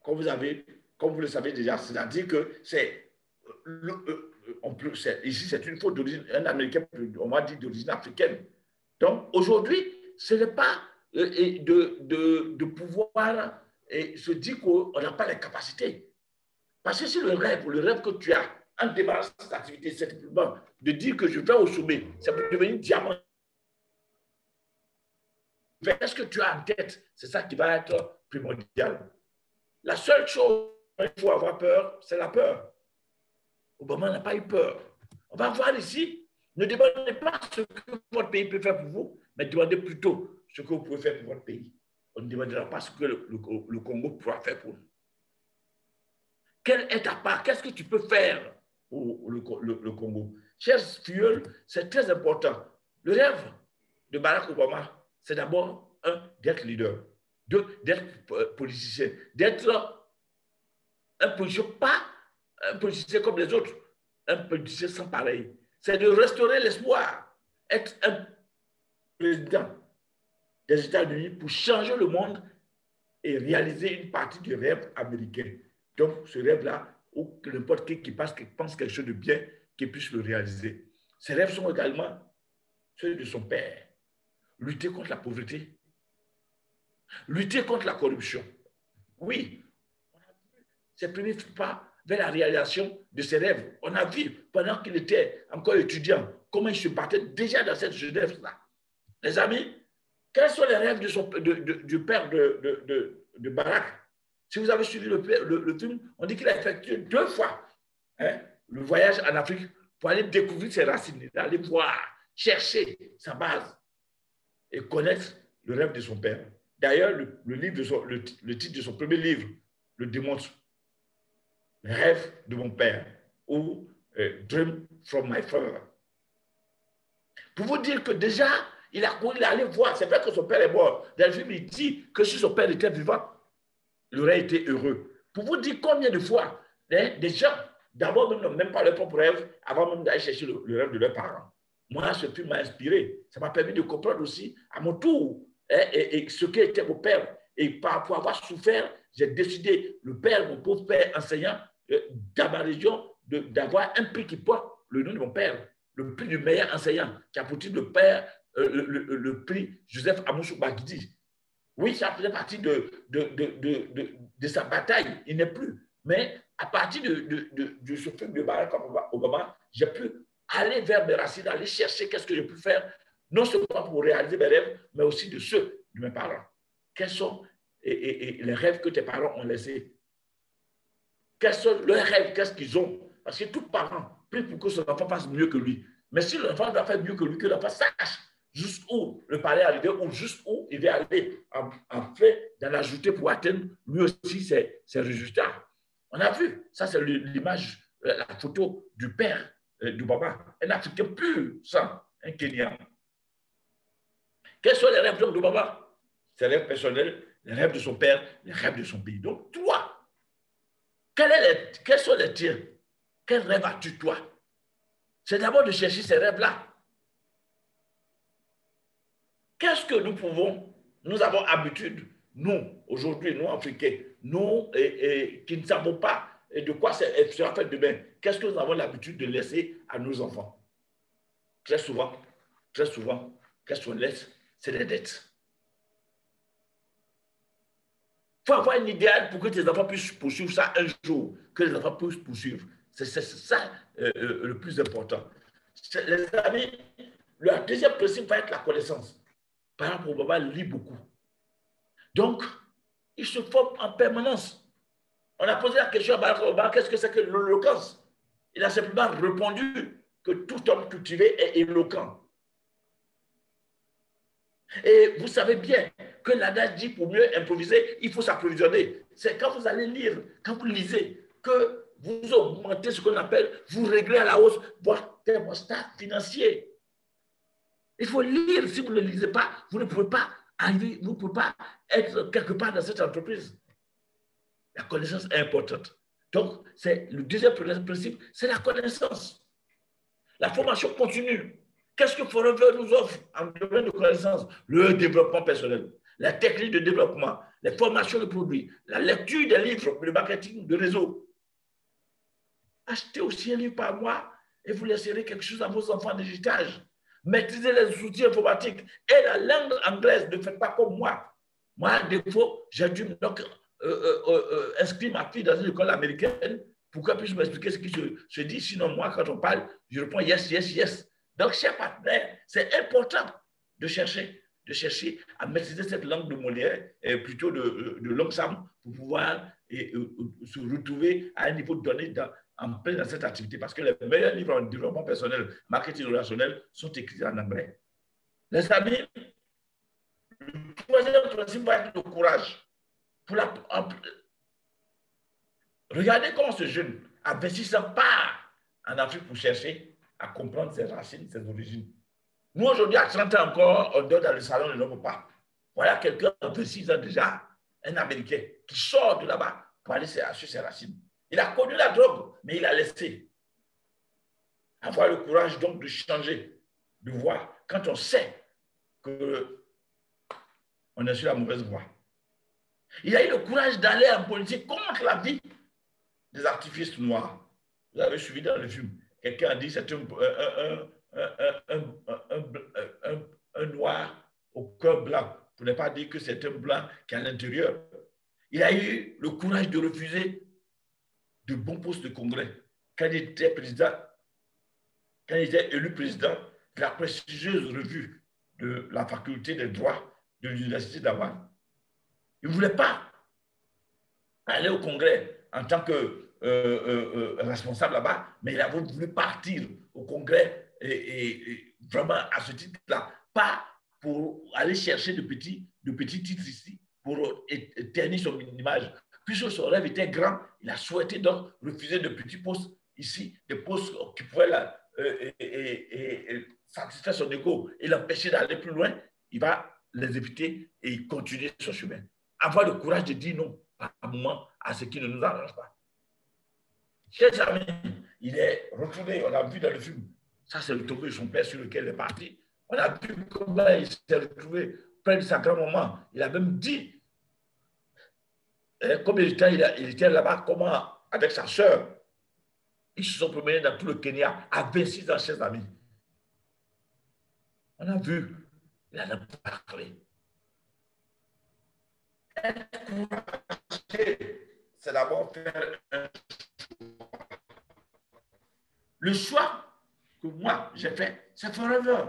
Comme vous le savez déjà, c'est-à-dire que ici, c'est une faute d'origine, un Américain, on va dire d'origine africaine. Donc, aujourd'hui, ce n'est pas de pouvoir se dire qu'on n'a pas les capacités. Parce que si le rêve que tu as en démarrant cette activité, c'est simplement de dire que je vais au sommet, c'est pour devenir diamant. Qu'est-ce que tu as en tête? C'est ça qui va être primordial. La seule chose dont il faut avoir peur, c'est la peur. Obama n'a pas eu peur. On va voir ici, ne demandez pas ce que votre pays peut faire pour vous, mais demandez plutôt ce que vous pouvez faire pour votre pays. On ne demandera pas ce que le Congo pourra faire pour nous. Quelle est ta part? Qu'est-ce que tu peux faire pour le Congo? Chers filles, c'est très important. Le rêve de Barack Obama, c'est d'abord, d'être leader, d'être politicien, d'être un politicien, pas un politicien comme les autres, un politicien sans pareil. C'est de restaurer l'espoir, être un président des États-Unis pour changer le monde et réaliser une partie du rêve américain. Donc, ce rêve-là, où n'importe qui pense quelque chose de bien, qu'il puisse le réaliser. Ces rêves sont également ceux de son père. Lutter contre la pauvreté, lutter contre la corruption. Oui, on a vu ses premiers pas vers la réalisation de ses rêves. On a vu, pendant qu'il était encore étudiant, comment il se battait déjà dans cette jeunesse-là. Les amis, quels sont les rêves du père de Barack? Si vous avez suivi le film, on dit qu'il a effectué 2 fois le voyage en Afrique pour aller découvrir ses racines, aller voir, chercher sa base et connaître le rêve de son père. D'ailleurs, le titre de son premier livre le démontre. Le rêve de mon père ou Dream from my father. Pour vous dire que déjà, Il est allé voir. C'est vrai que son père est mort. Dans le film, il dit que si son père était vivant, il aurait été heureux. Pour vous dire combien de fois, des gens, d'abord même n'ont même pas leur propre rêve, avant même d'aller chercher le rêve de leurs parents. Moi, ce film m'a inspiré. Ça m'a permis de comprendre aussi, à mon tour, et ce qu'était mon père. Et pour avoir souffert, j'ai décidé, le père, mon pauvre père enseignant, dans ma région, d'avoir un prix qui porte le nom de mon père, le prix du meilleur enseignant, qui a porté le père, le prix Joseph Amoussou Bagidi. Oui, ça faisait partie de sa bataille, il n'est plus. Mais à partir de ce film de Barack Obama, j'ai pu aller vers mes racines, aller chercher qu'est-ce que j'ai pu faire, non seulement pour réaliser mes rêves, mais aussi de ceux de mes parents. Quels sont les rêves que tes parents ont laissés? Quels sont leurs rêves? Qu'est-ce qu'ils ont? Parce que tout parent prie pour que son enfant fasse mieux que lui. Mais si l'enfant doit faire mieux que lui, que l'enfant sache jusqu'où le parler est arrivé ou jusqu'où il va aller en fait d'en ajouter pour atteindre lui aussi ses résultats. On a vu, ça c'est l'image, la photo du père du Baba, un Africain pur sang, un Kenyan. Quels sont les rêves de Baba? Ses rêves personnels, les rêves de son père, les rêves de son pays. Donc toi, quels sont les tiens? Quel rêve as-tu toi? C'est d'abord de chercher ces rêves-là. Qu'est-ce que nous avons habitude, nous, aujourd'hui, nous, Africains, nous qui ne savons pas de quoi sera fait demain, qu'est-ce que nous avons l'habitude de laisser à nos enfants? Très souvent, qu'est-ce qu'on laisse? C'est des dettes. Il faut avoir un idéal pour que tes enfants puissent poursuivre ça un jour, que les enfants puissent poursuivre. C'est ça le plus important. Les amis, le deuxième principe va être la connaissance. Par exemple, Obama lit beaucoup. Donc, il se forme en permanence. On a posé la question à Barack Obama, qu'est-ce que c'est que l'éloquence? Il a simplement répondu que tout homme cultivé est éloquent. Et vous savez bien que l'adage dit pour mieux improviser, il faut s'approvisionner. C'est quand vous allez lire, quand vous lisez, que vous augmentez ce qu'on appelle, vous réglez à la hausse votre thermostat financier. Il faut lire. Si vous ne lisez pas, vous ne pouvez pas arriver, vous ne pouvez pas être quelque part dans cette entreprise. La connaissance est importante. Donc, c'est le deuxième principe, c'est la connaissance. La formation continue. Qu'est-ce que Forever nous offre en domaine de connaissance? Le développement personnel, la technique de développement, les formations de produits, la lecture des livres, le marketing de réseau. Achetez aussi un livre par mois et vous laisserez quelque chose à vos enfants en héritage. Maîtrisez les outils informatiques et la langue anglaise. Ne faites pas comme moi. Moi, à défaut, j'ai dû donc inscrire ma fille dans une école américaine pour qu'elle puisse m'expliquer ce qui se dit. Sinon, moi, quand on parle, je réponds yes, yes, yes. Donc, chers partenaires, c'est important de chercher à maîtriser cette langue de Molière, et plutôt de Long Sam, pour pouvoir se retrouver à un niveau donné en plein dans cette activité, parce que les meilleurs livres en développement personnel, marketing relationnel, sont écrits en anglais. Les amis, le troisième principe va être le courage. Regardez comment ce jeune, à 26 ans, part en Afrique pour chercher à comprendre ses racines, ses origines. Nous, aujourd'hui, à 30 ans encore, on dort dans le salon de l'homme pas. Voilà quelqu'un de 26 ans déjà, un Américain, qui sort de là-bas pour aller chercher ses racines. Il a connu la drogue, mais il a laissé. Avoir le courage donc de changer, de voir, quand on sait qu'on est sur la mauvaise voie. Il a eu le courage d'aller en politique contre la vie des activistes noirs. Vous avez suivi dans le film. Quelqu'un a dit que c'est un noir au cœur blanc, pour ne pas dire que c'est un blanc qui est à l'intérieur. Il a eu le courage de refuser de bons postes de congrès. Quand il était président, quand il était élu président de la prestigieuse revue de la faculté des droits de l'université d'Harvard. Il ne voulait pas aller au congrès en tant que responsable là-bas, mais il a voulu partir au congrès et vraiment à ce titre-là, pas pour aller chercher de petits titres ici, pour ternir son image. Puisque son rêve était grand, il a souhaité donc refuser de petits postes ici, des postes qui pourraient satisfaire son égo et l'empêcher d'aller plus loin, il va les éviter et continuer son chemin. Avoir le courage de dire non par moment à ce qui ne nous arrange pas. Chers amis, il est retourné, on l'a vu dans le film. Ça, c'est le tombeau de son père sur lequel il est parti. On a vu comment il s'est retrouvé près de sa grand-maman. Il a même dit combien de temps il était là-bas, comment, avec sa soeur. Ils se sont promenés dans tout le Kenya à 26 ans, chers amis. On a vu, il en a parlé. C'est d'abord faire un choix. Le choix que moi j'ai fait, c'est Forever.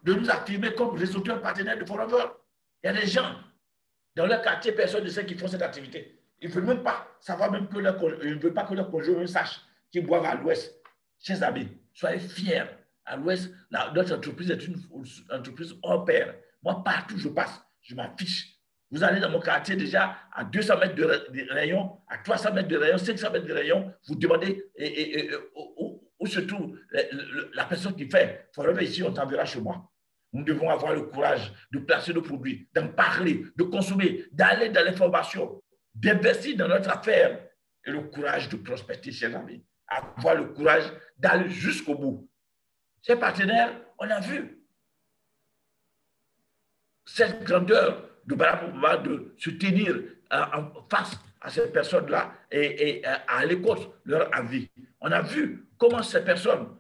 De nous affirmer comme réseauteur partenaire de Forever. Il y a des gens dans leur quartier, personne ne sait qu'ils font cette activité. Ils ne veulent même pas savoir même que ils ne veulent pas que leur conjoint sache qu'ils boivent à l'Ouest. Chers amis, soyez fiers. À l'Ouest, notre entreprise est une entreprise hors pair. Moi, partout où je passe, je m'affiche. Vous allez dans mon quartier déjà à 200 mètres de rayon, à 300 mètres de rayon, 500 mètres de rayon, vous demandez où se trouve la personne qui fait. Forever ici, on t'enverra chez moi. Nous devons avoir le courage de placer nos produits, d'en parler, de consommer, d'aller dans l'information, d'investir dans notre affaire et le courage de prospecter, chers amis. Avoir le courage d'aller jusqu'au bout. Ces partenaires, on a vu cette grandeur de Barack Obama de se tenir en face à ces personnes-là et à l'écoute de leur avis. On a vu comment ces personnes,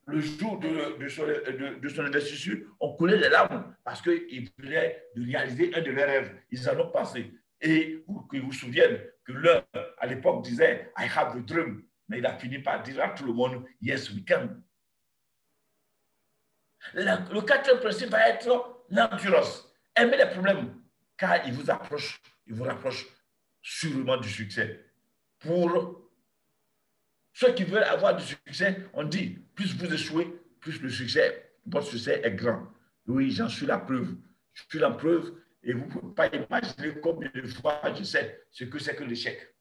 le jour de son investiture, ont coulé les larmes parce qu'ils voulaient réaliser un de leurs rêves. Ils en ont pensé. Et qu'ils vous souviennent que l'un, à l'époque, disait « I have a dream », mais il a fini par dire à tout le monde « Yes, we can ». Le quatrième principe va être l'endurance. Aimez les problèmes, car ils vous rapprochent sûrement du succès. Pour ceux qui veulent avoir du succès, on dit, plus vous échouez, plus le succès, votre succès est grand. Oui, j'en suis la preuve. Je suis la preuve et vous ne pouvez pas imaginer combien de fois je sais ce que c'est que l'échec.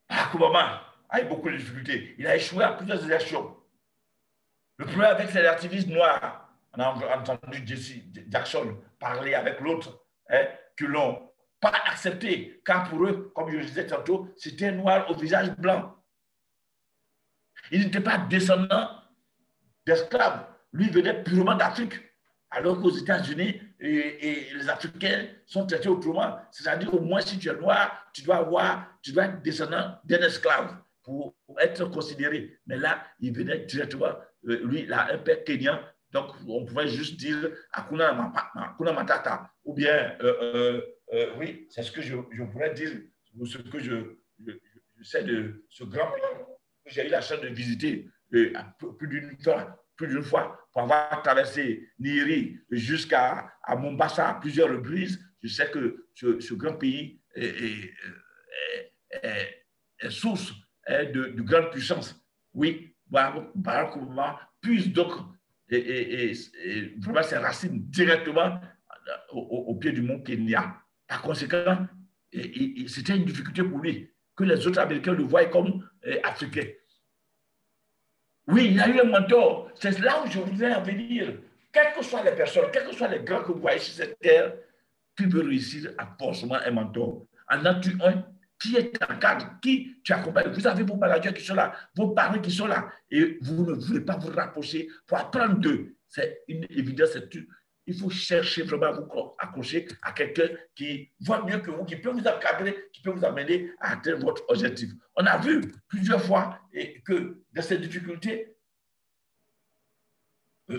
Barack Obama a eu beaucoup de difficultés. Il a échoué à plusieurs élections. Le problème avec ces activistes noirs, on a entendu Jesse Jackson parler avec l'autre, que l'on pas accepté, car pour eux, comme je le disais tantôt, c'était un noir au visage blanc. Il n'était pas descendant d'esclaves. Lui, il venait purement d'Afrique. Alors qu'aux États-Unis, et les Africains sont traités autrement. C'est-à-dire au moins, si tu es noir, tu dois être descendant d'un esclave pour être considéré. Mais là, il venait directement, lui, il a un père kenyan. Donc, on pouvait juste dire Hakuna Matata. Ou bien, oui, c'est ce que je pourrais dire, ou ce que je sais de ce grand pays que j'ai eu la chance de visiter plus d'une fois pour avoir traversé Nyeri jusqu'à Mombasa à plusieurs reprises. Je sais que ce grand pays est source de grande puissance. Oui, Barack Obama puise donc vraiment ses racines directement au pied du mont Kenya. Par conséquent, c'était une difficulté pour lui que les autres Américains le voient comme africain. Oui, il a eu un mentor. C'est là où je voudrais en venir. Quelles que soient les personnes, quels que soient les grands que vous voyez sur cette terre, qui veut réussir à forcément un mentor. En as-tu un qui est en cadre, qui tu accompagnes? Vous avez vos managers qui sont là, vos parents qui sont là, et vous ne voulez pas vous rapprocher pour apprendre d'eux. C'est une évidence. Il faut chercher vraiment à vous accrocher à quelqu'un qui voit mieux que vous, qui peut vous encadrer, qui peut vous amener à atteindre votre objectif. On a vu plusieurs fois que dans ces difficultés,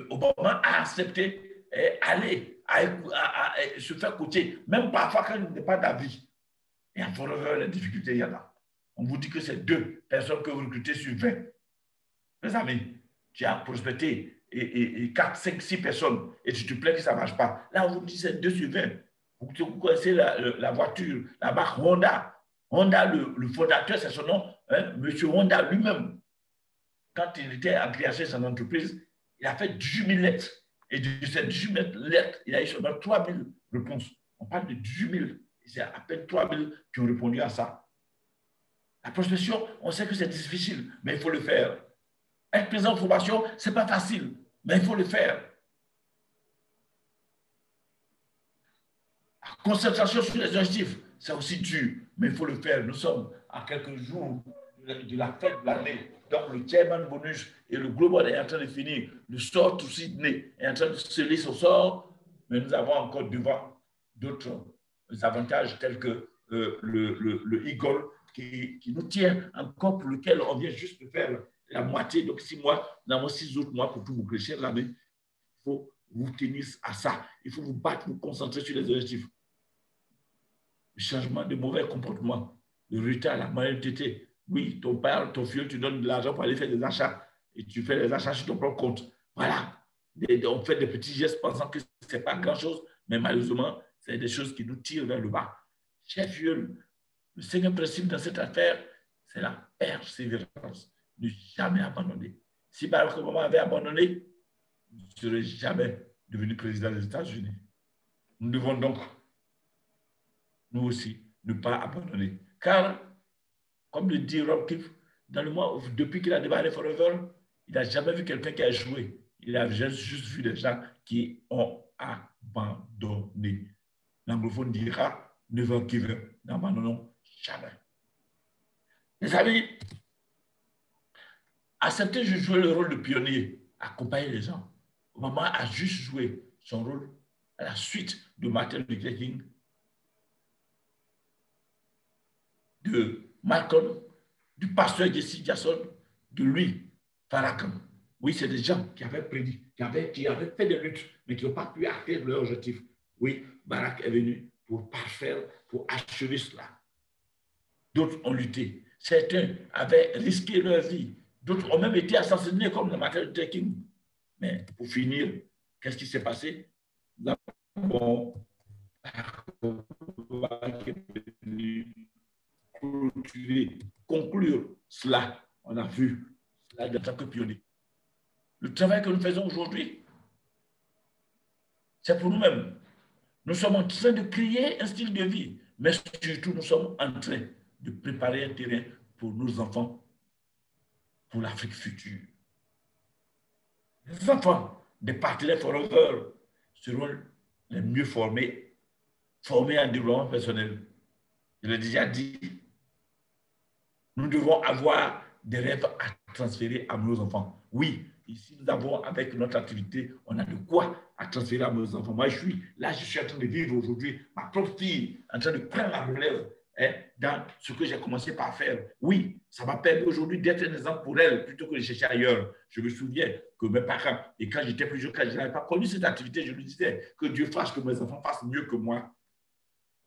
Obama a accepté aller à se faire coacher, même parfois quand il n'est pas d'avis. Et à Forever, les difficultés, il y en a. On vous dit que c'est 2 personnes que vous recrutez sur 20. Mes amis, tu as prospecté et 4, 5, 6 personnes et tu te plains que ça ne marche pas. Là, on vous dit c'est 2 sur 20. Vous connaissez la voiture, la marque Honda. Honda, le fondateur, c'est son nom, Monsieur Honda lui-même. Quand il était en création de son entreprise, il a fait 18 000 lettres. Et de ces 18 000 lettres, il a eu seulement 3 000 réponses. On parle de 18 000. C'est à peine 3 000 qui ont répondu à ça. La prospection, on sait que c'est difficile, mais il faut le faire. Être présent en formation, ce n'est pas facile, mais il faut le faire. La concentration sur les objectifs, c'est aussi dur, mais il faut le faire. Nous sommes à quelques jours de la fête de l'année. Donc, le chairman bonus et le global est en train de finir. Le sort to Sydney est en train de sceller son sort, mais nous avons encore devant d'autres avantages tels que le Eagle qui nous tient encore, pour lequel on vient juste de faire la moitié. Donc, 6 mois, nous avons 6 autres mois pour tout vous prêcher l'année. Il faut vous tenir à ça. Il faut vous battre, vous concentrer sur les objectifs. Le changement de mauvais comportement, le retard, la malhonnêteté. Oui, ton père, ton fils, tu donnes de l'argent pour aller faire des achats et tu fais les achats sur ton propre compte. Voilà. On fait des petits gestes pensant que ce n'est pas grand-chose, mais malheureusement, c'est des choses qui nous tirent vers le bas. Chef vieux, le second principe dans cette affaire, c'est la persévérance. Ne jamais abandonner. Si Barack Obama avait abandonné, il ne serait jamais devenu président des États-Unis. Nous devons donc, nous aussi, ne pas abandonner. Car, comme le dit Rob Kiff, dans le mois, depuis qu'il a démarré Forever, il n'a jamais vu quelqu'un qui a joué. Il a juste vu des gens qui ont abandonné. L'anglophone dira « never give up ». N'abandonnons jamais. Les amis, accepter de jouer le rôle de pionnier, accompagner les gens. Obama a juste joué son rôle à la suite de Martin Luther King, de Malcolm, du pasteur Jesse Jackson, de lui, Farrakhan. Oui, c'est des gens qui avaient prédit, qui avaient fait des luttes, mais qui n'ont pas pu atteindre leur objectif. Oui, Barack est venu pour parfaire, pour achever cela. D'autres ont lutté. Certains avaient risqué leur vie. D'autres ont même été assassinés comme le Martin Luther King. Mais pour finir, qu'est-ce qui s'est passé? Nous avons conclure cela. On a vu cela en tant que pionnier. Le travail que nous faisons aujourd'hui, c'est pour nous-mêmes. Nous sommes en train de créer un style de vie, mais surtout nous sommes en train de préparer un terrain pour nos enfants, pour l'Afrique future. Les enfants des partenaires Forever seront les mieux formés en développement personnel. Je l'ai déjà dit, nous devons avoir des rêves à transférer à nos enfants. Oui, ici, nous avons, avec notre activité, on a de quoi à transférer à nos enfants. Moi, je suis en train de vivre aujourd'hui ma propre fille, en train de prendre la relève dans ce que j'ai commencé par faire. Oui, ça m'a permis aujourd'hui d'être un exemple pour elle, plutôt que de chercher ailleurs. Je me souviens que mes parents, et quand j'étais plus jeune, quand je n'avais pas connu cette activité, je lui disais que Dieu fasse que mes enfants fassent mieux que moi.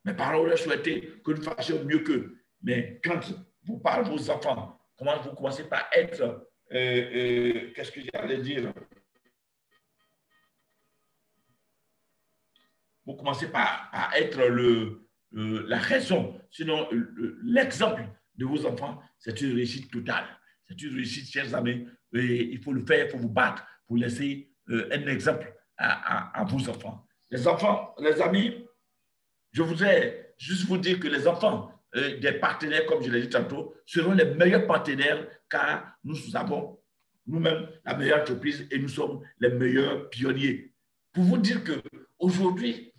Mes parents auraient souhaité que nous fassions mieux qu'eux. Mais quand vous parlez vos enfants, comment vous commencez par être, qu'est-ce que j'allais dire? Vous commencez par être la raison, sinon l'exemple de vos enfants, c'est une réussite totale. C'est une réussite, chers amis. Et il faut le faire, il faut vous battre pour laisser un exemple à vos enfants. Les enfants, les amis, je voudrais juste vous dire que les enfants des partenaires, comme je l'ai dit tantôt, seront les meilleurs partenaires car nous avons nous-mêmes la meilleure entreprise et nous sommes les meilleurs pionniers. Pour vous dire qu'aujourd'hui,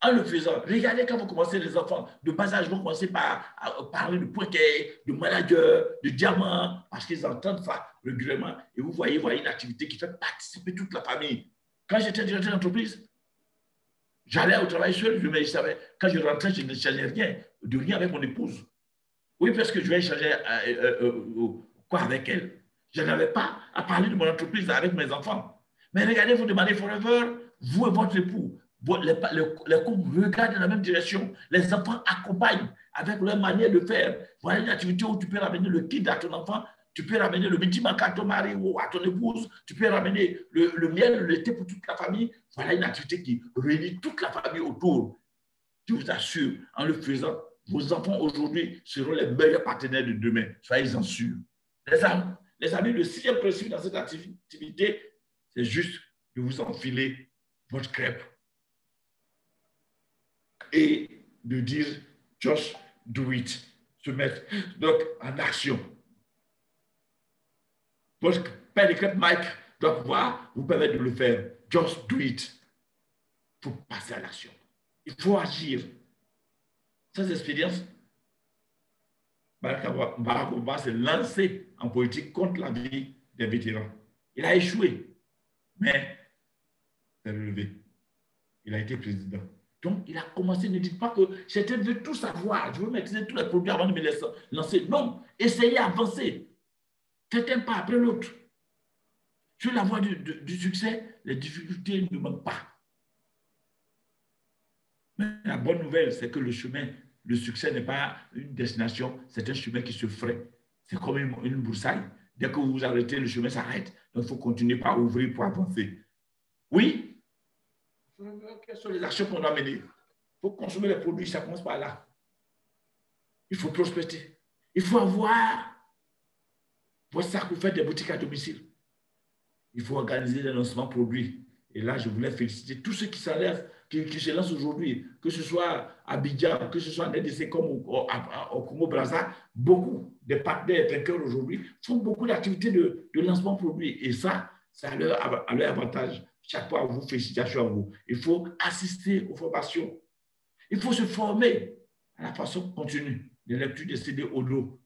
en le faisant, regardez quand vous commencez les enfants de bas âge, vous commencez par parler de pointet, de manager, de diamant, parce qu'ils entendent ça régulièrement et vous voyez une activité qui fait participer toute la famille. Quand j'étais directeur d'entreprise, j'allais au travail seul, je savais, quand je rentrais, je ne changeais rien avec mon épouse. Oui, parce que je vais échanger quoi avec elle. Je n'avais pas à parler de mon entreprise avec mes enfants. Mais regardez, vous demandez Forever, vous et votre époux, les couples regardent dans la même direction. Les enfants accompagnent avec leur manière de faire. Voilà une activité où tu peux ramener le kit à ton enfant, tu peux ramener le midi maca à ton mari ou à ton épouse, tu peux ramener le miel, le thé pour toute la famille. Voilà une activité qui réunit toute la famille autour. Je vous assure, en le faisant, vos enfants aujourd'hui seront les meilleurs partenaires de demain. Soyez-en sûrs. Les amis, le 6e principe dans cette activité, c'est juste de vous enfiler votre crêpe et de dire « just do it », se mettre donc en action. par décret, Mike doit pouvoir vous permettre de le faire. Just do it. Il faut passer à l'action. Il faut agir. Cette expérience, Barack Obama s'est lancé en politique contre la vie des vétérans. Il a échoué, mais il s'est relevé. Il a été président. Donc, il a commencé, ne dites pas que j'étais veut tout savoir, je veux maîtriser tous les produits avant de me lancer. Non, essayez d'avancer. Faites un pas après l'autre. Sur la voie du succès, les difficultés ne manquent pas. Mais la bonne nouvelle, c'est que le chemin, le succès n'est pas une destination, c'est un chemin qui se ferait. C'est comme une broussaille. Dès que vous vous arrêtez, le chemin s'arrête. Donc, il faut continuer par ouvrir pour avancer. Oui. Quelles sont les actions qu'on doit mener? Il faut consommer les produits, ça commence par là. Il faut prospecter. Il faut avoir votre sac pour faire des boutiques à domicile. Il faut organiser des lancements produits. Et là, je voulais féliciter tous ceux qui se lancent aujourd'hui, que ce soit à Abidjan, que ce soit en RDC comme au Congo-Brazza, beaucoup de partenaires vainqueurs aujourd'hui font beaucoup d'activités de lancement produits. Et ça a leur avantage. Chaque fois, vous, félicitations à vous. Il faut assister aux formations. Il faut se former à la façon continue de lecture des CD audio.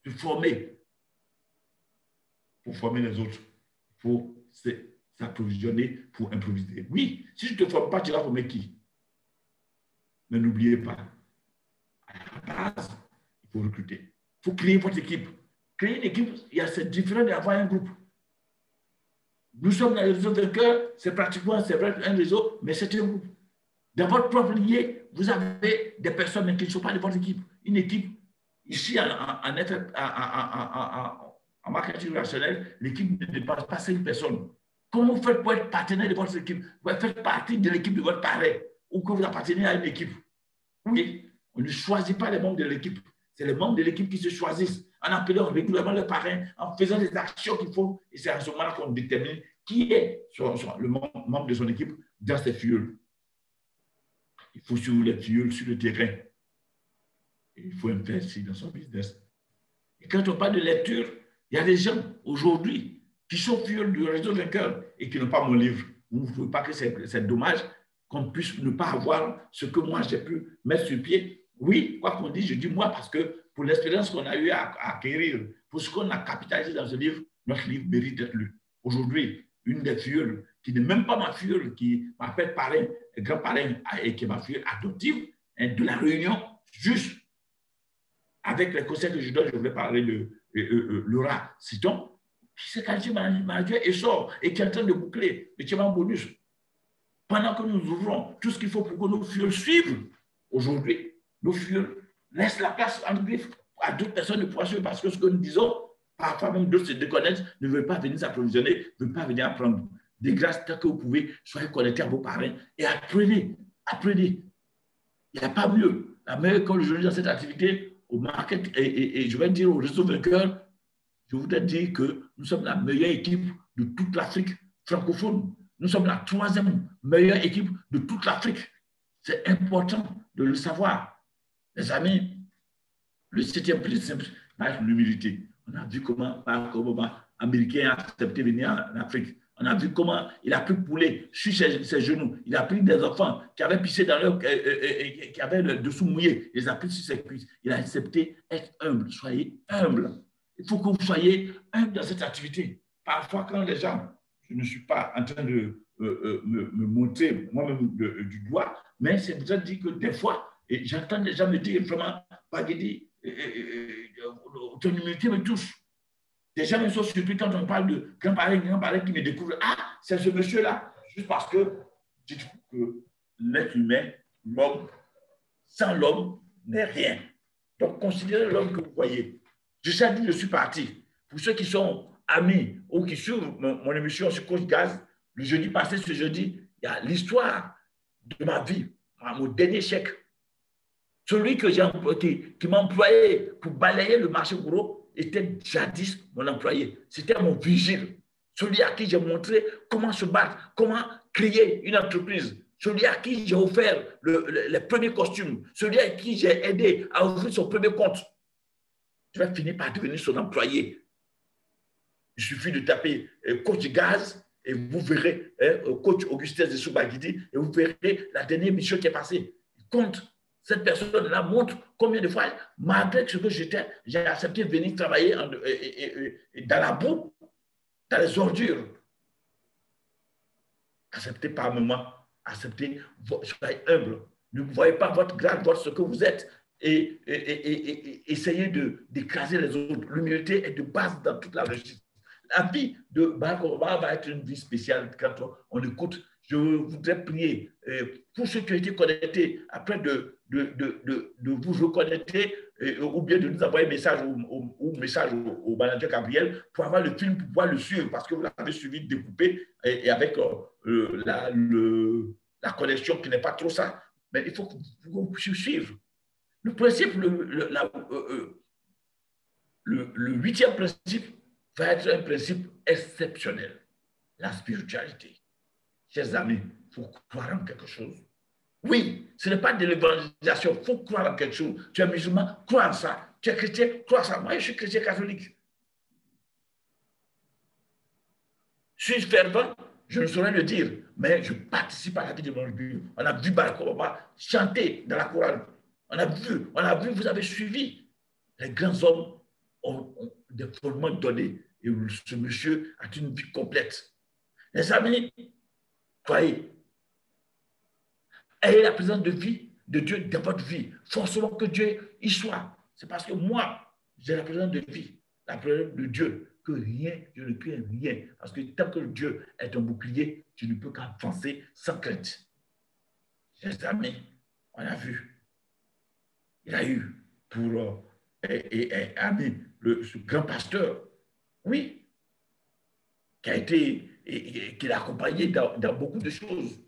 Se former pour former les autres. Il faut s'approvisionner pour improviser. Oui, si je ne te forme pas, tu vas former qui? Mais n'oubliez pas, à la base, il faut recruter. Il faut créer votre équipe. Créer une équipe, c'est différent d'avoir un groupe. Nous sommes dans les réseaux vainqueurs, c'est pratiquement vrai, un réseau, mais c'est un groupe. Dans votre propre lignée, vous avez des personnes mais qui ne sont pas de votre équipe. Une équipe, ici en marketing relationnel, l'équipe ne dépasse pas 5 personnes. Comment vous faites pour être partenaire de votre équipe? Vous faites partie de l'équipe de votre parrain ou que vous appartenez à une équipe. Oui, on ne choisit pas les membres de l'équipe. C'est les membres de l'équipe qui se choisissent en appelant régulièrement le parrain, en faisant les actions qu'il faut. Et c'est à ce moment-là qu'on détermine qui est le membre de son équipe dans ses fioles. Il faut suivre les fioles sur le terrain. Et il faut investir dans son business. Et quand on parle de lecture, il y a des gens aujourd'hui qui sont fioles du réseau vainqueur et qui n'ont pas mon livre. Vous ne trouvez pas que c'est dommage qu'on puisse ne pas avoir ce que moi j'ai pu mettre sur pied? Oui, quoi qu'on dise, je dis moi parce que pour l'expérience qu'on a eu à acquérir, pour ce qu'on a capitalisé dans ce livre, notre livre mérite d'être lu. Aujourd'hui, une des fioles, qui n'est même pas ma fiole, qui m'appelle parrain, grand-parrain, et qui est ma fiole adoptive, de la Réunion, juste avec les conseils que je donne, je voulais parler de Laura Citon, qui s'est qualifié manager et sort, et qui est en train de boucler le Tchèman bonus. Pendant que nous ouvrons tout ce qu'il faut pour que nos fioles suivent, aujourd'hui, nos fioles laissent la place en griffe à d'autres personnes de pouvoir suivre parce que ce que nous disons, parfois même d'autres se déconnectent, ne veulent pas venir s'approvisionner, ne veulent pas venir apprendre. Des grâces, tant que vous pouvez, soyez connectés à vos parrains et apprenez. Apprenez. Il n'y a pas mieux. La meilleure école aujourd'hui dans cette activité, au market, et je vais dire au réseau vainqueur, je voudrais dire que nous sommes la meilleure équipe de toute l'Afrique francophone. Nous sommes la 3e meilleure équipe de toute l'Afrique. C'est important de le savoir. Les amis, le 7e plus simple, c'est l'humilité. On a vu comment Barack Obama, américain, a accepté de venir en Afrique. On a vu comment il a pris poulet sur ses genoux. Il a pris des enfants qui avaient pissé dans leur... qui avaient le dessous mouillé. Il les a pris sur ses cuisses. Il a accepté être humble. Soyez humble. Il faut que vous soyez humble dans cette activité. Parfois, quand les gens... Je ne suis pas en train de me montrer moi-même du doigt, mais c'est pour ça dire que des fois, et j'entends les gens me dire vraiment, Bagedi, ton humilité me touche. Des gens me sont surpris quand on parle de grand-parents qui me découvrent. Ah, c'est ce monsieur-là. Juste parce que, dites-vous que l'être humain, l'homme, sans l'homme, n'est rien. Donc, considérez l'homme que vous voyez. Je sais d'où je suis parti. Pour ceux qui sont amis ou qui suivent mon émission sur Coach Gaz, le jeudi passé, ce jeudi, il y a l'histoire de ma vie, mon dernier chèque. Celui que qui m'a employé pour balayer le marché gros était jadis mon employé. C'était mon vigile. Celui à qui j'ai montré comment se battre, comment créer une entreprise. Celui à qui j'ai offert les premiers costumes. Celui à qui j'ai aidé à ouvrir son premier compte. Je vais finir par devenir son employé. Il suffit de taper coach gaz et vous verrez coach Augustin de Soubagidi et vous verrez la dernière mission qui est passée. Il compte. Cette personne-là montre combien de fois, malgré ce que j'étais, j'ai accepté de venir travailler dans la boue, dans les ordures. Acceptez par moment, acceptez, soyez humble. Ne voyez pas votre grade, ce que vous êtes et essayez d'écraser les autres. L'humilité est de base dans toute la réussite. La vie de Barack Obama va être une vie spéciale quand on écoute. Je voudrais prier pour ceux qui ont été connectés, après de vous reconnecter ou bien de nous envoyer un message ou message au manager Gabriel pour avoir le film, pour pouvoir le suivre, parce que vous l'avez suivi découpé et avec la connexion qui n'est pas trop ça. Mais il faut que vous puissiez suivre. Le principe, le huitième principe va être un principe exceptionnel, la spiritualité. Chers amis, il faut croire en quelque chose. Oui, ce n'est pas de l'évangélisation, il faut croire en quelque chose. Tu es musulman, crois en ça. Tu es chrétien, crois en ça. Moi, je suis chrétien catholique. Je suis fervent, je ne saurais le dire, mais je participe à la vie de mon Dieu. On a vu Barack Obama chanter dans la chorale. On a vu, vous avez suivi. Les grands hommes ont des fondements donnés. Et ce monsieur a une vie complète. Les amis, croyez, ayez la présence de vie de Dieu dans votre vie. Forcément que Dieu y soit. C'est parce que moi, j'ai la présence de vie, la présence de Dieu, que rien, je ne crains rien. Parce que tant que Dieu est un bouclier, tu ne peux qu'avancer sans crainte. Chers amis, on a vu. Il a eu pour ami, ce grand pasteur, oui, qui l'a accompagné dans beaucoup de choses.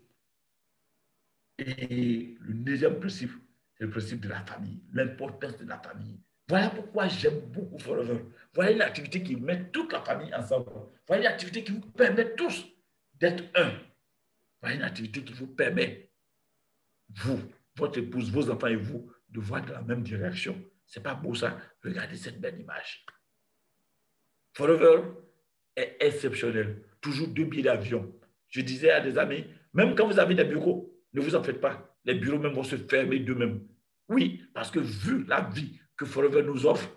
Et le deuxième principe, c'est le principe de la famille, l'importance de la famille. Voilà pourquoi j'aime beaucoup Forever. Voilà une activité qui met toute la famille ensemble. Voilà une activité qui vous permet tous d'être un. Voilà une activité qui vous permet, vous, votre épouse, vos enfants et vous, de voir dans la même direction. C'est pas beau ça? Regardez cette belle image. Forever est exceptionnel. Toujours 2 billets d'avion. Je disais à des amis, même quand vous avez des bureaux, ne vous en faites pas. Les bureaux même vont se fermer d'eux-mêmes. Oui, parce que vu la vie que Forever nous offre,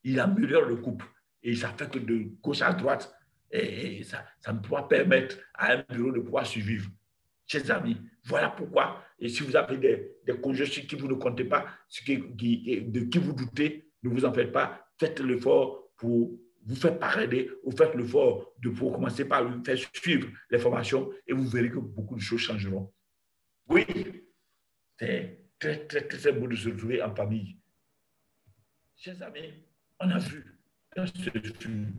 il améliore le couple. Et ça fait que de gauche à droite, et ça me pourra permettre à un bureau de pouvoir survivre. Chers amis, voilà pourquoi. Et si vous avez des congés sur qui vous ne comptez pas, de qui vous doutez, ne vous en faites pas. Faites l'effort pour vous faire parrainer ou faites l'effort pour commencer par lui faire suivre les formations et vous verrez que beaucoup de choses changeront. Oui, c'est très, très, très beau de se retrouver en famille. Chers amis, on a vu dans ce film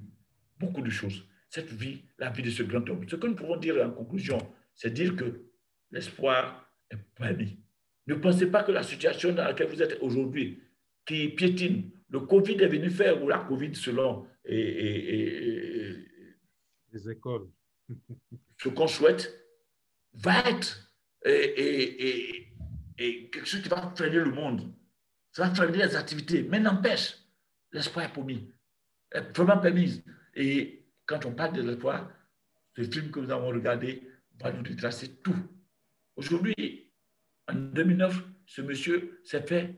beaucoup de choses. Cette vie, la vie de ce grand homme. Ce que nous pouvons dire en conclusion, c'est dire que l'espoir est permis. Ne pensez pas que la situation dans laquelle vous êtes aujourd'hui, qui piétine, le Covid est venu faire, ou la Covid selon les écoles, ce qu'on souhaite, va être quelque chose qui va freiner le monde. Ça va freiner les activités. Mais n'empêche, l'espoir est promis, est vraiment permis. Et quand on parle de l'espoir, ce film que nous avons regardé va nous retracer tout. Aujourd'hui, en 2009, ce monsieur s'est fait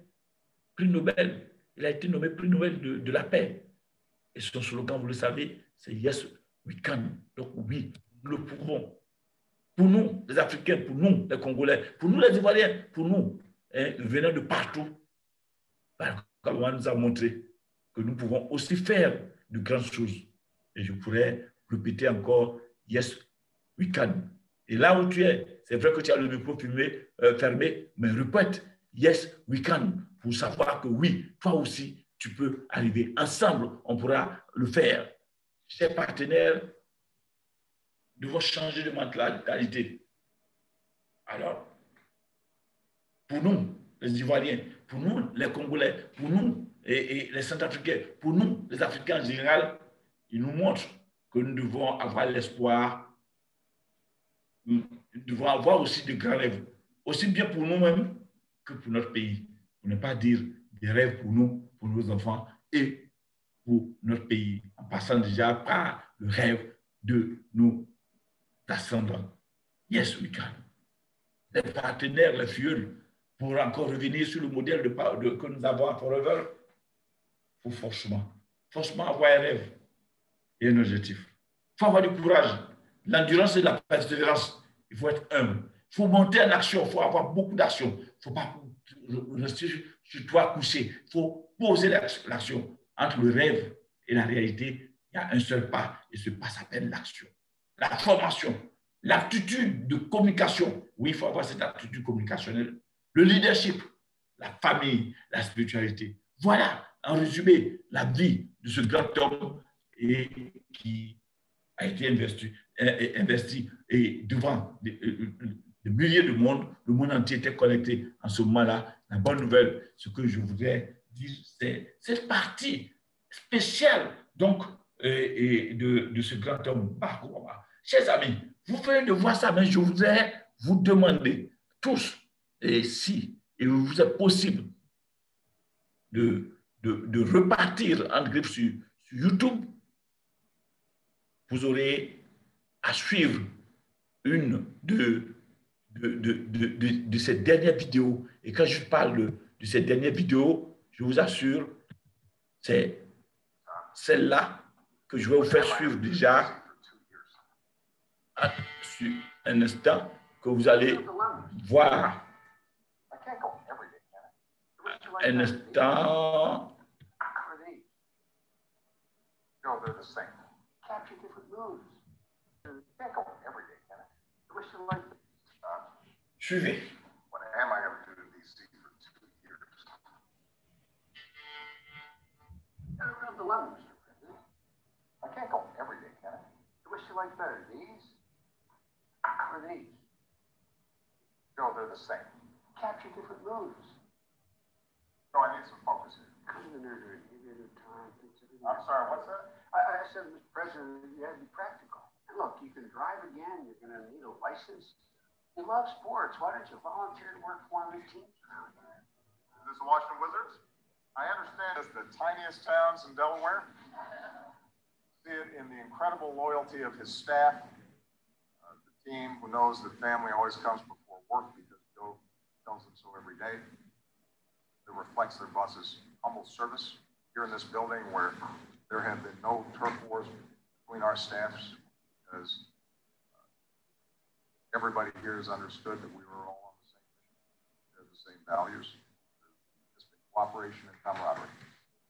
prix Nobel. Il a été nommé prix Nobel de la paix. Et son slogan, vous le savez, c'est Yes, we can. Donc oui, nous le pouvons. Pour nous, les Africains, pour nous, les Congolais, pour nous, les Ivoiriens, pour nous, venant de partout, Kabama nous a montré que nous pouvons aussi faire de grandes choses. Et je pourrais répéter encore, Yes, we can. Et là où tu es, c'est vrai que tu as le micro fermé, mais répète, Yes, we can, pour savoir que oui, toi aussi, tu peux arriver. Ensemble, on pourra le faire. Chers partenaires, nous devons changer de mentalité. Alors, pour nous, les Ivoiriens, pour nous, les Congolais, pour nous, et les Centrafricains, pour nous, les Africains en général, ils nous montrent que nous devons avoir l'espoir, nous devons avoir aussi de grands rêves, aussi bien pour nous-mêmes que pour notre pays. Pour ne pas dire des rêves pour nous, pour nos enfants et pour notre pays, en passant déjà par le rêve de nos ascendants. Yes, we can. Les partenaires, les fioles, pour encore revenir sur le modèle que nous avons à Forever, il faut forcément avoir un rêve et un objectif. Il faut avoir du courage, l'endurance et la persévérance. Il faut être humble. Il faut monter en action, il faut avoir beaucoup d'action. Il ne faut pas rester sur toi couché. Il faut poser l'action. Entre le rêve et la réalité, il y a un seul pas, et ce pas s'appelle l'action. La formation, l'aptitude de communication. Oui, il faut avoir cette aptitude communicationnelle. Le leadership, la famille, la spiritualité. Voilà, en résumé, la vie de ce grand homme qui a été investi et devant des milliers de monde, le monde entier était connecté en ce moment-là. La bonne nouvelle, ce que je voudrais dire, c'est cette partie spéciale donc, de ce grand homme, Barack Obama. Chers amis, vous venez de voir ça, mais je voudrais vous demander tous, et si il vous est possible de repartir en grippe sur YouTube, vous aurez à suivre une de ces dernières vidéos. Et quand je parle de ces dernières vidéos, je vous assure, c'est celle-là que je vais vous faire suivre déjà sur un instant, que vous allez voir. Un instant. Suivez. I can't go every day, can I? I wish you liked better. These or these? Joe, they're the same. Capture different moods. No, I need some focus here. Come to the nursery. Give you the time. I'm sorry, what's that? I said, Mr. President, you have to be practical. And look, you can drive again. You're going to need a license. You love sports. Why don't you volunteer to work for one of the teams around here? Is this the Washington Wizards? I understand it's the tiniest towns in Delaware. See it in the incredible loyalty of his staff, the team who knows that family always comes before work because Joe tells them so every day. It reflects their boss's humble service here in this building where there have been no turf wars between our staffs because everybody here has understood that we were all on the same mission. There's the same values. There's been cooperation and camaraderie.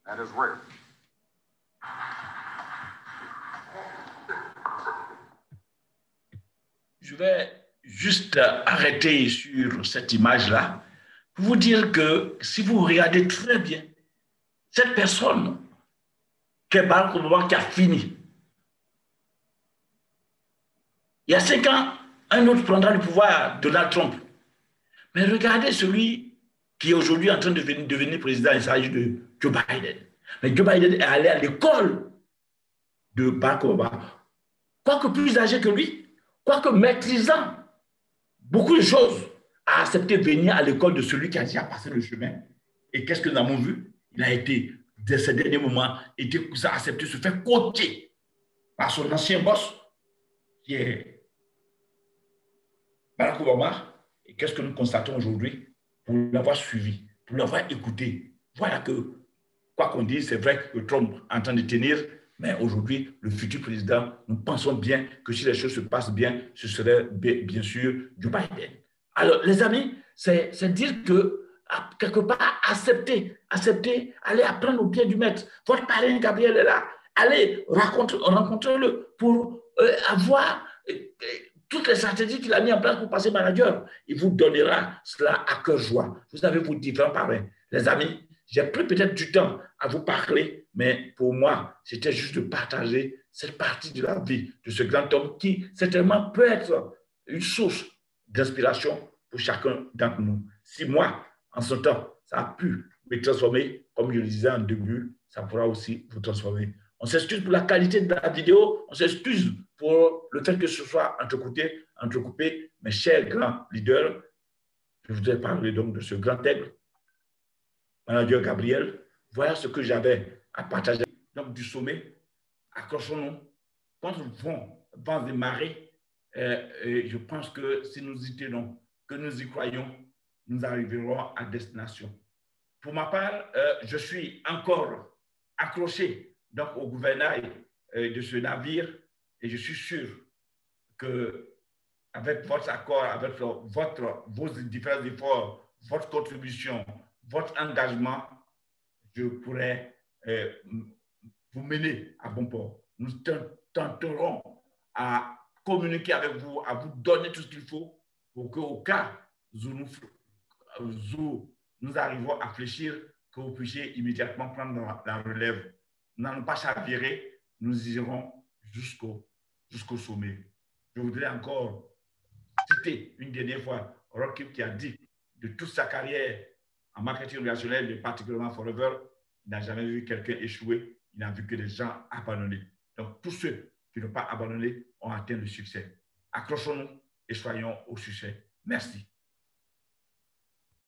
That is rare. Je vais juste arrêter sur cette image-là pour vous dire que si vous regardez très bien, cette personne qui est Barack Obama qui a fini, il y a 5 ans, un autre prendra le pouvoir, Donald Trump. Mais regardez celui qui est aujourd'hui en train de devenir président, il s'agit de Joe Biden. Mais Joe Biden est allé à l'école de Barack Obama. Quoique plus âgé que lui, quoique maîtrisant beaucoup de choses, a accepté de venir à l'école de celui qui a déjà passé le chemin. Et qu'est-ce que nous avons vu? Il a été, dès ces derniers moments, a accepté de se faire coacher par son ancien boss, qui est Barack Obama. Et qu'est-ce que nous constatons aujourd'hui? Pour l'avoir suivi, pour l'avoir écouté. Voilà que, quoi qu'on dise, c'est vrai que Trump est en train de tenir. Mais aujourd'hui, le futur président, nous pensons bien que si les choses se passent bien, ce serait bien sûr Joe Biden. Alors, les amis, c'est dire que, quelque part, accepter, allez apprendre au pied du maître. Votre parrain Gabriel est là. Allez, rencontrez-le pour avoir toutes les stratégies qu'il a mis en place pour passer manager. Il vous donnera cela à cœur joie. Vous avez vos différents parrains. Les amis, j'ai pris peut-être du temps à vous parler, mais pour moi, c'était juste de partager cette partie de la vie de ce grand homme qui, certainement, peut être une source d'inspiration pour chacun d'entre nous. Si moi, en ce temps, ça a pu me transformer, comme je le disais en début, ça pourra aussi vous transformer. On s'excuse pour la qualité de la vidéo, on s'excuse pour le fait que ce soit entrecoupé, mes chers grands leaders. Je voudrais parler donc de ce grand aigle, manager Gabriel. Voilà ce que j'avais à partager. Donc, du sommet, accrochons-nous, contre vents et marées, et je pense que si nous y tenons, que nous y croyons, nous arriverons à destination. Pour ma part, je suis encore accroché donc, au gouvernail de ce navire et je suis sûr qu'avec votre accord, avec vos différents efforts, votre contribution, votre engagement, je pourrai vous mener à bon port. Nous tenterons à communiquer avec vous, à vous donner tout ce qu'il faut pour qu'au cas où nous arrivons à fléchir, que vous puissiez immédiatement prendre la relève. Nous n'allons pas chavirer, nous irons jusqu'au sommet. Je voudrais encore citer une dernière fois Rocky qui a dit de toute sa carrière en marketing relationnel, et particulièrement Forever, il n'a jamais vu quelqu'un échouer, il n'a vu que des gens abandonnés. Donc, tous ceux qui n'ont pas abandonné ont atteint le succès. Accrochons-nous et soyons au succès. Merci.